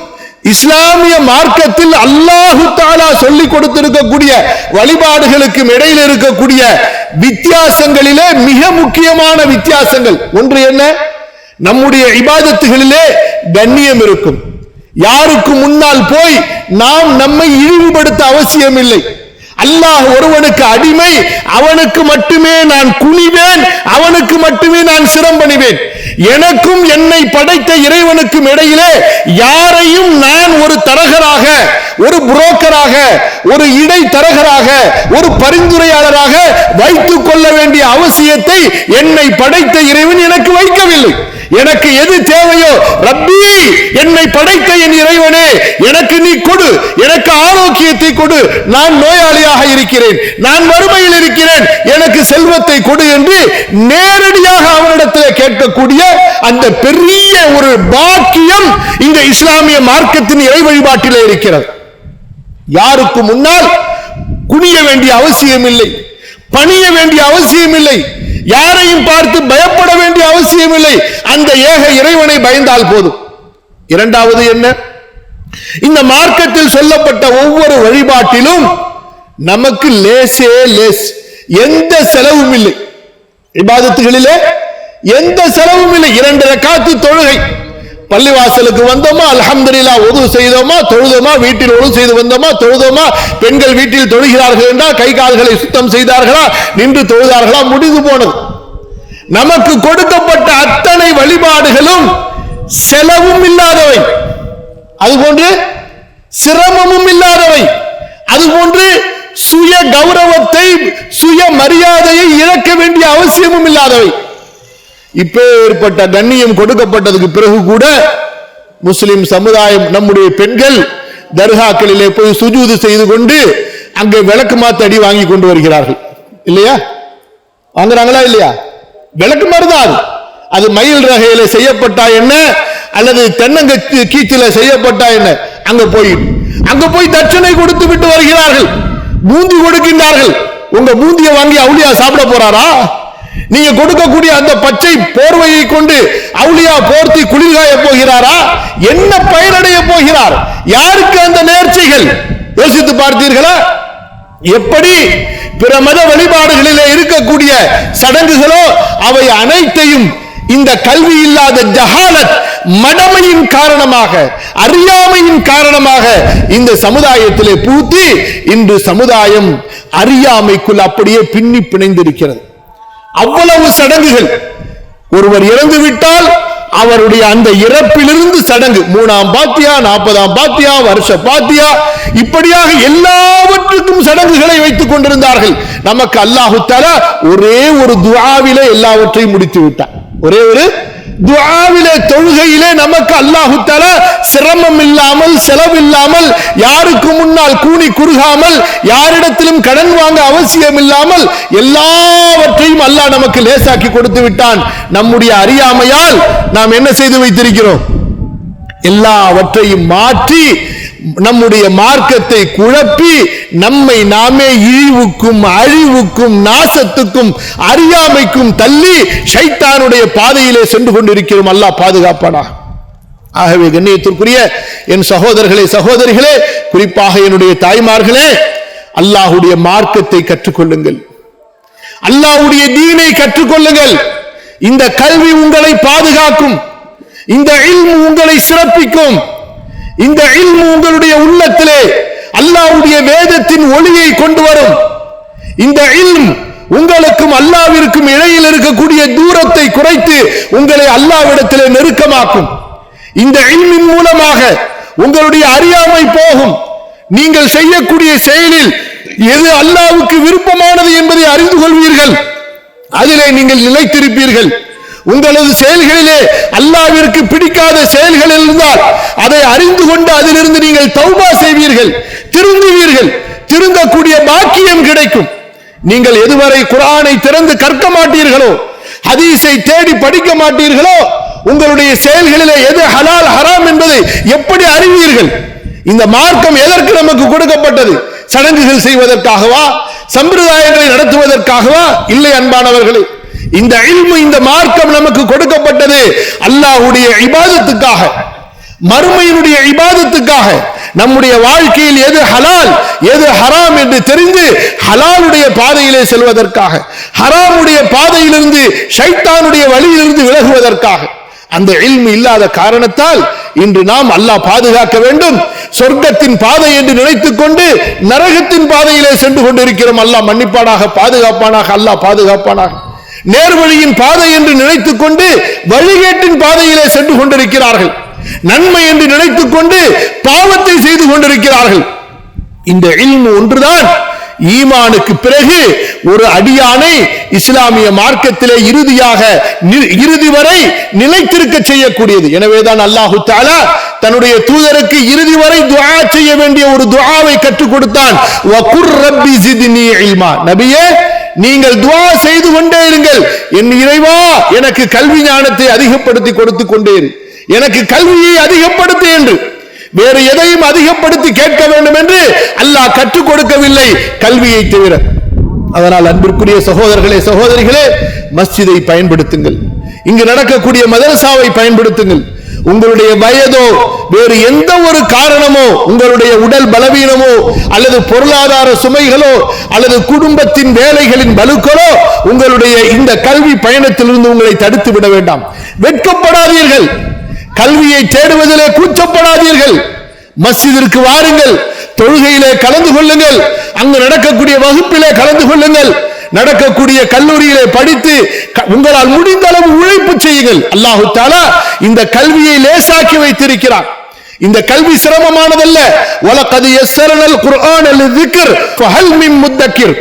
இஸ்லாமிய மார்க்கத்தில் அல்லாஹு தஆலா சொல்லிக் கொடுத்திருக்கக்கூடிய வழிபாடுகளுக்கும் இடையில் இருக்கக்கூடிய வித்தியாசங்களிலே மிக முக்கியமான வித்தியாசங்கள் ஒன்று என்ன? நம்முடைய இபாதத்துகளிலே கண்ணியம் இருக்கும். யாருக்கு முன்னால் போய் நாம் நம்மை இழிவுபடுத்த அவசியம் இல்லை. அல்லாஹ் ஒருவனுக்கு அடிமை, அவனுக்கு மட்டுமே நான் குனிவேன், அவனுக்கு மட்டுமே நான் சிரம்பணிவேன். எனக்கும் என்னை படைத்த இறைவனுக்கும் இடையிலே யாரையும் நான் ஒரு தரகராக, ஒரு புரோக்கராக, ஒரு இடை தரகராக, ஒரு பரிந்துரையாளராக வைத்துக் கொள்ள வேண்டிய அவசியத்தை என்னை படைத்த இறைவன் எனக்கு வைக்கவில்லை. எனக்கு எது தேவையோ, ரப்பி என்னை படைத்த என் இறைவனே எனக்கு நீ கொடு, எனக்கு ஆரோக்கியத்தை கொடு, நான் நோயாளியாக இருக்கிறேன், நான் வறுமையில் இருக்கிறேன், எனக்கு செல்வத்தை கொடு என்று நேரடியாக அவனிடத்தில் கேட்கக்கூடிய அந்த பெரிய ஒரு பாக்கியம் இந்த இஸ்லாமிய மார்க்கத்தின் இறை வழிபாட்டிலே இருக்கிறது. யாருக்கு முன்னால் குனிய வேண்டிய அவசியம் இல்லை, பணிய வேண்டிய அவசியம் இல்லை, யாரையும் பார்த்து பயப்பட வேண்டிய அவசியம் இல்லை. அந்த ஏக இறைவனை பயந்தால் போதும். இரண்டாவது என்ன? இந்த மார்க்கத்தில் சொல்லப்பட்ட ஒவ்வொரு வழிபாட்டிலும் நமக்கு லேசே லேஸ், எந்த செலவும் இல்லை. இபாதத்துகளிலே எந்த செலவும் இல்லை. 2 ரக்காத்து தொழுகை, பள்ளிவாசலுக்கு வந்தோமா, அல்ஹம்துலில்லாஹ் உது செய்தோமா, தொழுதோமா, வீட்டில் உது செய்து வந்தோமா, தொழுதோமா, பெண்கள் வீட்டில் தொழுகிறார்கள் என்றால் கை கால்களை சுத்தம் செய்தார்களா, நின்று தொழுதார்களா, முடிந்து போனது. நமக்கு கொடுக்கப்பட்ட அத்தனை வழிபாடுகளும் செலவும் இல்லாதவை, அதுபோன்று சிரமமும் இல்லாதவை, அதுபோன்று சுய கௌரவத்தை, சுய மரியாதையை இழக்க வேண்டிய அவசியமும் இல்லாதவை. இப்பேற்பட்ட கண்ணியம் கொடுக்கப்பட்டதுக்கு பிறகு கூட முஸ்லிம் சமுதாயம், நம்முடைய பெண்கள் தர்காக்களிலே போய் சுஜூது செய்து கொண்டு அங்கே விளக்கு மாத்து அடி வாங்கி கொண்டு வருகிறார்கள். இல்லையா? வாங்குறாங்களா இல்லையா? விளக்கு மருதான் அது மயில் ரகையில செய்யப்பட்டா என்ன அல்லது தென்னங்கீ கீச்சில செய்யப்பட்டா என்ன, அங்க போய் தட்சணை கொடுத்து விட்டு வருகிறார்கள். பூந்தி கொடுக்கின்றார்கள். உங்க பூந்தியை வாங்கி அவுலியா சாப்பிட போறாரா? நீங்க கொடுக்கக்கூடிய அந்த பச்சை போர்வையை கொண்டு அவுலியா போர்த்தி குளிர்காய போகிறாரா? என்ன பயனடைய போகிறார்? யாருக்கு அந்த நேர்ச்சைகள்? யோசித்து பார்த்தீர்களா? எப்படி பிற மத வழிபாடுகளிலே இருக்கக்கூடிய சடங்குகளோ அவை அனைத்தையும் இந்த கல்வி இல்லாத ஜஹாலத் மடமையின் காரணமாக, அறியாமையின் காரணமாக இந்த சமுதாயத்திலே பூத்தி இன்று சமுதாயம் அறியாமைக்குள் அப்படியே பின்னி பிணைந்திருக்கிறது. அவ்வளவு சடங்குகள். ஒருவர் இறந்து விட்டால் அவருடைய அந்த இறப்பிலிருந்து சடங்கு, 3ஆம் பாத்தியா, 40ஆம் பாத்தியா, வருஷ பாத்தியா, இப்படியாக எல்லாவற்றுக்கும் சடங்குகளை வைத்துக் கொண்டிருந்தார்கள். நமக்கு அல்லாஹு தஆலா ஒரே ஒரு துஆவிலே எல்லாவற்றையும் முடித்து விட்டார். ஒரே ஒரு துஆவிலே, தொழுகையிலே நமக்கு அல்லாஹு தஆலா சிரமம் இல்லாமல், செலவில்லாமல், யாருக்கு முன்னால் கூனி குறுகாமல், யாரிடத்திலும் கடன் வாங்க அவசியம் இல்லாமல் எல்லாவற்றையும் அல்லாஹ் நமக்கு லேசாக்கி கொடுத்து விட்டான். நம்முடைய அறியாமையால் நாம் என்ன செய்து வைத்திருக்கிறோம்? எல்லாவற்றையும் மாற்றி நம்முடைய மார்க்கத்தை குழப்பி நம்மை நாமே இழிவுக்கும் அழிவுக்கும் நாசத்துக்கும் அறியாமைக்கும் தள்ளி ஷைத்தானுடைய பாதையிலே சென்று கொண்டிருக்கிறோம். அல்லாஹ் பாதுகாப்பானா. ஆகவே கண்ணியத்திற்குரிய என் சகோதரர்களே, சகோதரிகளே, குறிப்பாக என்னுடைய தாய்மார்களே, அல்லாஹ்வுடைய மார்க்கத்தை கற்றுக்கொள்ளுங்கள், அல்லாஹ்வுடைய தீனை கற்றுக்கொள்ளுங்கள். இந்த கல்வி உங்களை பாதுகாக்கும், இந்த இல்மு உங்களை சிறப்பிக்கும், இந்த இல்மு உங்களுடைய உள்ளத்திலே அல்லாஹ்வுடைய வேதத்தின் ஒளியை கொண்டு வரும். இந்த இல்ம் உங்களுக்கும் அல்லாஹ்விற்கும் இடையில் இருக்கக்கூடிய தூரத்தை குறைத்து உங்களை அல்லாஹ்விடத்திலே நெருக்கமாக்கும். இந்த இல்மின் மூலமாக உங்களுடைய அறியாமை போகும். நீங்கள் செய்யக்கூடிய செயலில் எது அல்லாஹ்வுக்கு விருப்பமானது என்பதை அறிந்து கொள்வீர்கள். அதிலே நீங்கள் நிலைத்திருப்பீர்கள். உங்களது செயல்களிலே அல்லாஹ்விற்கு பிடிக்காத செயல்கள் இருந்தால் அதை அறிந்து கொண்டு அதிலிருந்து நீங்கள் தௌபா செய்வீர்கள், திருந்துவீர்கள். திருந்தக்கூடிய பாக்கியம் கிடைக்கும். நீங்கள் எதுவரை குர்ஆனை திறந்து கற்க மாட்டீர்களோ, ஹதீஸை தேடி படிக்க மாட்டீர்களோ, உங்களுடைய செயல்களிலே எது ஹலால் ஹராம் என்பதை எப்படி அறிவீர்கள்? இந்த மார்க்கம் எதற்கு நமக்கு கொடுக்கப்பட்டது? சடங்குகள் செய்வதற்காகவா? சம்பிரதாயங்களை நடத்துவதற்காகவா? இல்லை அன்பானவர்களே, இந்த இல்மு, இந்த மார்க்கம் நமக்கு கொடுக்கப்பட்டது அல்லாஹ்வுடைய இபாதத்துக்காக, மறுமையினுடைய இபாதத்துக்காக. நம்முடைய வாழ்க்கையில் எது ஹலால் எது ஹராம் என்று தெரிந்து ஹலாலுடைய பாதையிலே செல்வதற்காக, ஹராமுடைய பாதையிலிருந்து ஷைத்தானுடைய வழியிலிருந்து விலகுவதற்காக. அந்த இல்மு இல்லாத காரணத்தால் இன்று நாம் அல்லாஹ் பாதுகாக்க வேண்டும், சொர்க்கத்தின் பாதை என்று நினைத்துக் கொண்டு நரகத்தின் பாதையிலே சென்று கொண்டிருக்கிறோம். அல்லாஹ் மன்னிப்பானாக, பாதுகாப்பானாக, அல்லாஹ் பாதுகாப்பானாக. நேர்வழியின் பாதை என்று நினைத்துக் கொண்டு வழிகேட்டின் பாதையிலே சென்று கொண்டிருக்கிறார்கள். நன்மை என்று நினைத்துக் கொண்டு பாவத்தை செய்து கொண்டிருக்கிறார்கள். இந்த இல்மு ஒன்றுதான் ஈமானுக்கு பிறகு ஒரு அடியானை இஸ்லாமிய மார்க்கத்திலே இறுதி வரை நிலைத்திருக்க செய்யக்கூடியது. எனவேதான் அல்லாஹு தஆலா தன்னுடைய தூதருக்கு இறுதி வரை துஆ செய்ய வேண்டிய ஒரு துஆவை கற்றுக் கொடுத்தான். வகுர் ரப்பி ஜித்னி இல்மா. நபியே, நீங்கள் துஆ செய்து கொண்டே இருங்கள், என் இறைவா எனக்கு கல்வி ஞானத்தை அதிகப்படுத்தி கொடுத்து கொண்டே இரு, எனக்கு கல்வியை அதிகப்படுத்து என்று. வேறு எதையும் அதிகப்படுத்தி கேட்க வேண்டும் என்று அல்லாஹ் கற்றுக் கொடுக்கவில்லை, கல்வியை தவிர. அதனால் அன்பிற்குரிய சகோதரர்களே, சகோதரிகளே, மஸ்ஜிதை பயன்படுத்துங்கள், இங்கு நடக்கக்கூடிய மதரசாவை பயன்படுத்துங்கள். உங்களுடைய வயதோ வேறு எந்த ஒரு காரணமோ, உங்களுடைய உடல் பலவீனமோ அல்லது பொருளாதார சுமைகளோ அல்லது குடும்பத்தின் வேலைகளின் பலுக்களோ உங்களுடைய இந்த கல்வி பயணத்திலிருந்து உங்களை தடுத்து விட வேண்டாம். வெட்கப்படாதீர்கள், கல்வியை தேடுவதிலே கூச்சப்படாதீர்கள். மஸ்ஜிதிற்கு வாருங்கள், தொழுகையிலே கலந்து கொள்ளுங்கள், அங்கு நடக்கக்கூடிய வகுப்பிலே கலந்து கொள்ளுங்கள், நடக்கக்கூடிய கல்லூரியிலே படித்து உங்களால் முடிந்த அளவு உழைப்பு செய்யுங்கள். அல்லாஹு தஆலா இந்த கல்வியை லேசாக்கி வைத்திருக்கிறார். இந்த கல்வி சிரமமானதல்ல. வலகத் யஸ்ஸரனல் குர்ஆன லிذிக்ர் ஃபஹல் மின் முத்தக்கிர்.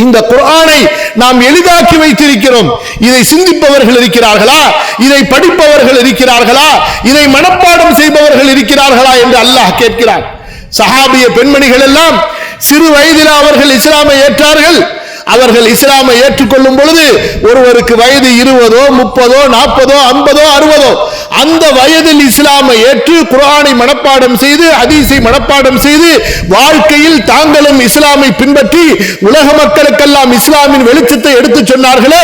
இந்த குர்ஆனை நாம் எளிதாக்கி வைத்திருக்கிறோம். இதை சிந்திப்பவர்கள் இருக்கிறார்களா? இதை படிப்பவர்கள் இருக்கிறார்களா? இதை மனப்பாடம் செய்பவர்கள் இருக்கிறார்களா என்று அல்லாஹ் கேட்கிறார். சஹாபிய பெண்மணிகள் எல்லாம் சிறு வயதில் அவர்கள் இஸ்லாமை ஏற்றார்கள். அவர்கள் இஸ்லாமை ஏற்றுக்கொள்ளும் பொழுது ஒருவருக்கு வயது 20, 30, 40, 50, 60 அந்த வயதில் இஸ்லாமை ஏற்று குர்ஆனை மனப்பாடம் செய்து ஹதீஸை மனப்பாடம் செய்து வாழ்க்கையில் தாங்களும் இஸ்லாமை பின்பற்றி உலக மக்களுக்கெல்லாம் இஸ்லாமின் வெளிச்சத்தை எடுத்து சொன்னார்களே,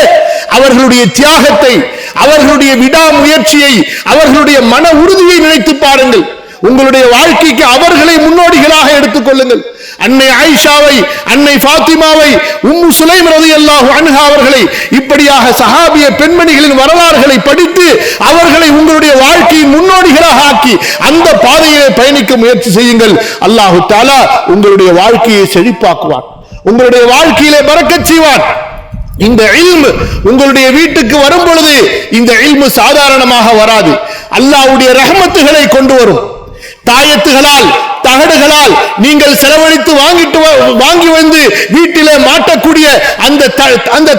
அவர்களுடைய தியாகத்தை, அவர்களுடைய விடாமுயற்சியை, அவர்களுடைய மன உறுதியை நினைத்து பாருங்கள். உங்களுடைய வாழ்க்கைக்கு அவர்களை முன்னோடிகளாக எடுத்துக்கொள்ளுங்கள். அன்னை ஆயிஷாவை, அன்னை ஃபாத்திமாவை, உம்மு சுலைம் ரலியல்லாஹு அன்ஹா அவர்களை, இப்படியாக சஹாபிய பெண்மணிகளின் வரலாறுகளை படித்து அவர்களை உங்களுடைய வாழ்க்கையின் முன்னோடிகளாக ஆக்கி அந்த பாதையிலே பயணிக்க முயற்சி செய்யுங்கள். அல்லாஹு தஆலா உங்களுடைய வாழ்க்கையை செழிப்பாக்குவான், உங்களுடைய வாழ்க்கையிலே பரக்கத் செய்வான். இந்த இல்மு உங்களுடைய வீட்டுக்கு வரும் பொழுது இந்த இல்மு சாதாரணமாக வராது. அல்லாஹ்வுடைய ரஹ்மத்துகளை கொண்டு வரும். தாயத்துகளால், தகடுகளால் நீங்கள் செலவழித்து வாங்கி வந்து வீட்டிலே மாட்டக்கூடிய அந்த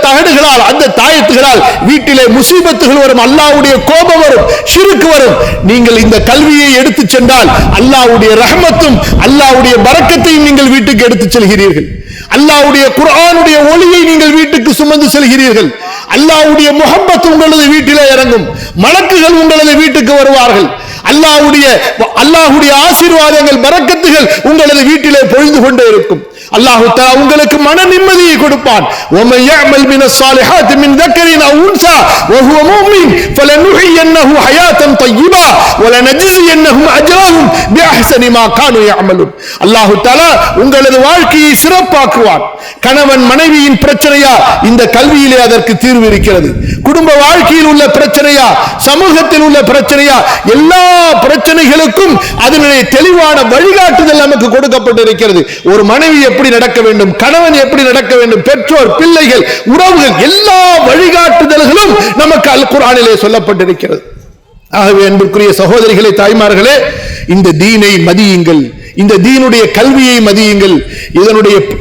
தகடுகளால், அந்த தாயத்துகளால் வீட்டிலே முசீபத்துகள் வரும், அல்லாஹ்வுடைய கோபம் வரும், ஷிர்க் வரும். நீங்கள் இந்த கல்வியை எடுத்து சென்றால் அல்லாஹ்வுடைய ரஹ்மத்தும் அல்லாஹ்வுடைய பரக்கத்தையும் நீங்கள் வீட்டுக்கு எடுத்து செல்கிறீர்கள். அல்லாஹ்வுடைய குர்ஆனுடைய ஒளியை நீங்கள் வீட்டுக்கு சுமந்து செல்கிறீர்கள். அல்லாஹ்வுடைய முஹப்பத் உங்களது வீட்டிலே இறங்கும். மலக்குகள் உங்களது வீட்டுக்கு வருவார்கள். அல்லாஹ்வுடைய ஆசீர்வாதங்கள், பரக்கத்துகள் உங்களது வீட்டிலே பொழிந்து கொண்டே இருக்கும். அல்லாஹ் தஆலா உங்களுக்கு மன நிம்மதியை கொடுப்பான். وَمَن يَعْمَلْ مِنَ الصَّالِحَاتِ مِنْ ذَكَرٍ أَوْ أُنثَى وَهُوَ مُؤْمِنٌ فَلَنُحْيِيَنَّهُ حَيَاةً طَيِّبَةً وَلَنَجْزِيَنَّهُمْ أَجْرَهُم بِأَحْسَنِ مَا كَانُوا يَعْمَلُونَ. அல்லாஹ் தஆலா உங்களது வாழ்க்கையை சிறப்பாக்குவான். கணவன் மனைவியின் பிரச்சனையா, இந்த கல்வியிலே அதற்கு தீர்வு இருக்கிறது. குடும்ப வாழ்க்கையில் உள்ள பிரச்சனையா, சமூகத்தில் உள்ள பிரச்சனையா, எல்லா பிரச்சனைகளுக்கும் அதனுடைய தெளிவான வழிகாட்டுதல் நமக்கு கொடுக்கப்பட்டிருக்கிறது. ஒரு மனைவி எப்படி நடக்க வேண்டும், கணவன் எப்படி நடக்க வேண்டும், பெற்றோர், பிள்ளைகள், உறவுகள், எல்லா வழிகாட்டுதல்களும் நமக்கு அல் குர்ஆனிலே சொல்லப்பட்டிருக்கிறது. ஆகவே அன்பிற்குரிய சகோதரிகளே, தாய்மார்களே, இந்த தீனை மதியுங்கள், இந்த தீனுடைய கல்வியை மதியுங்கள்,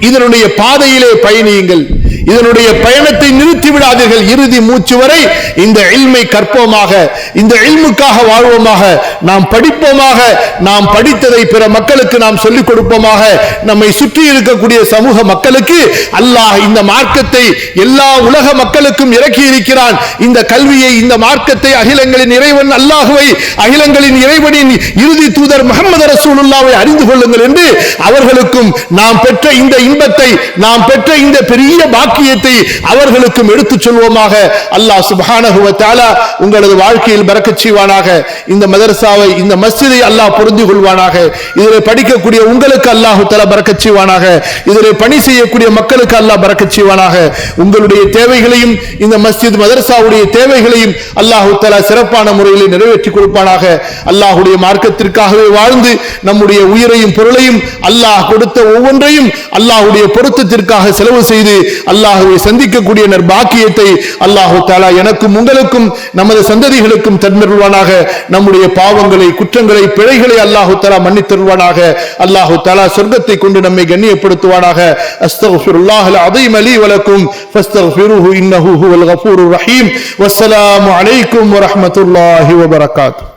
இதனுடைய பாதையிலே பயணியுங்கள், இதனுடைய பயணத்தை நிறுத்தி விடாதீர்கள். இறுதி மூச்சு வரை இந்த இல்மை கற்போமாக, இந்த இல்முக்காக வாழ்வோமாக, நாம் படிப்போமாக, நாம் படித்ததை பிற மக்களுக்கு நாம் சொல்லிக் கொடுப்போமாக, நம்மை சுற்றி இருக்கக்கூடிய சமூக மக்களுக்கு அல்லாஹ் இந்த மார்க்கத்தை எல்லா உலக மக்களுக்கும் இறக்கி இருக்கிறான். இந்த கல்வியை, இந்த மார்க்கத்தை, அகிலங்களின் இறைவன் அல்லாஹ்வை, அகிலங்களின் இறைவனின் இறுதி தூதர் முஹம்மது ரசூலுல்லாஹ்வை அறிந்து கொள்ளுங்கள் என்று அவர்களுக்கும் நாம் பெற்ற இந்த இன்பத்தை, நாம் பெற்ற இந்த பெரிய பாக்கியத்தை அவர்களுக்கும் எடுத்துச் சொல்வோமாக. அல்லாஹ் சுப்ஹானஹு வ தஆலா உங்களது வாழ்க்கையில் பரக்கத் செய்வானாக. இந்த மதரசாவை, இந்த மஸ்ஜிதை அல்லாஹ் பொருந்தி கொள்வானாக. இதிலே படிக்கக்கூடிய உங்களுக்கு அல்லாஹ் தஆலா பரக்கத் செய்வானாக. இதிலே பணி செய்யக்கூடிய மக்களுக்கு அல்லாஹ் பரக்கத் செய்வானாக. உங்களுடைய தேவைகளையும், இந்த மஸ்ஜித் மதரசாவுடைய தேவைகளையும் அல்லாஹ் தஆலா சிறப்பான முறையில் நிறைவேற்றி கொடுப்பானாக. அல்லாஹ்வுடைய மார்க்கத்திற்காகவே வாழ்ந்து நம்முடைய உயிரையும் பொருளையும் அல்லாஹ் கொடுத்த ஒவ்வொன்றையும் அல்லாஹ்வுடைய பொருத்தத்திற்காக செலவு செய்து அல்லாஹ்வை சந்திக்கக்கூடிய நற்பாக்கியத்தை அல்லாஹ் தஆலா எனக்கும் உங்களுக்கும் நமது சந்ததிகளுக்கும் தந்தருள்வானாக. நம்முடைய பாவங்களை, குற்றங்களை, பிழைகளை அல்லாஹ் தஆலா மன்னித்தருள்வானாக. அல்லாஹ் தஆலா சொர்க்கத்தை கொண்டு நம்மை கண்ணியப்படுத்துவானாக. அஸ்தக்ஃபிருல்லாஹல் அஸீம் லீ வ லக்கும் ஃபஸ்தக்ஃபிருஹு இன்னஹு ஹுவல் கஃபூருர் ரஹீம். வஸ்ஸலாமு அலைக்கும் வ ரஹ்மத்துல்லாஹி வ பரகாத்துஹு.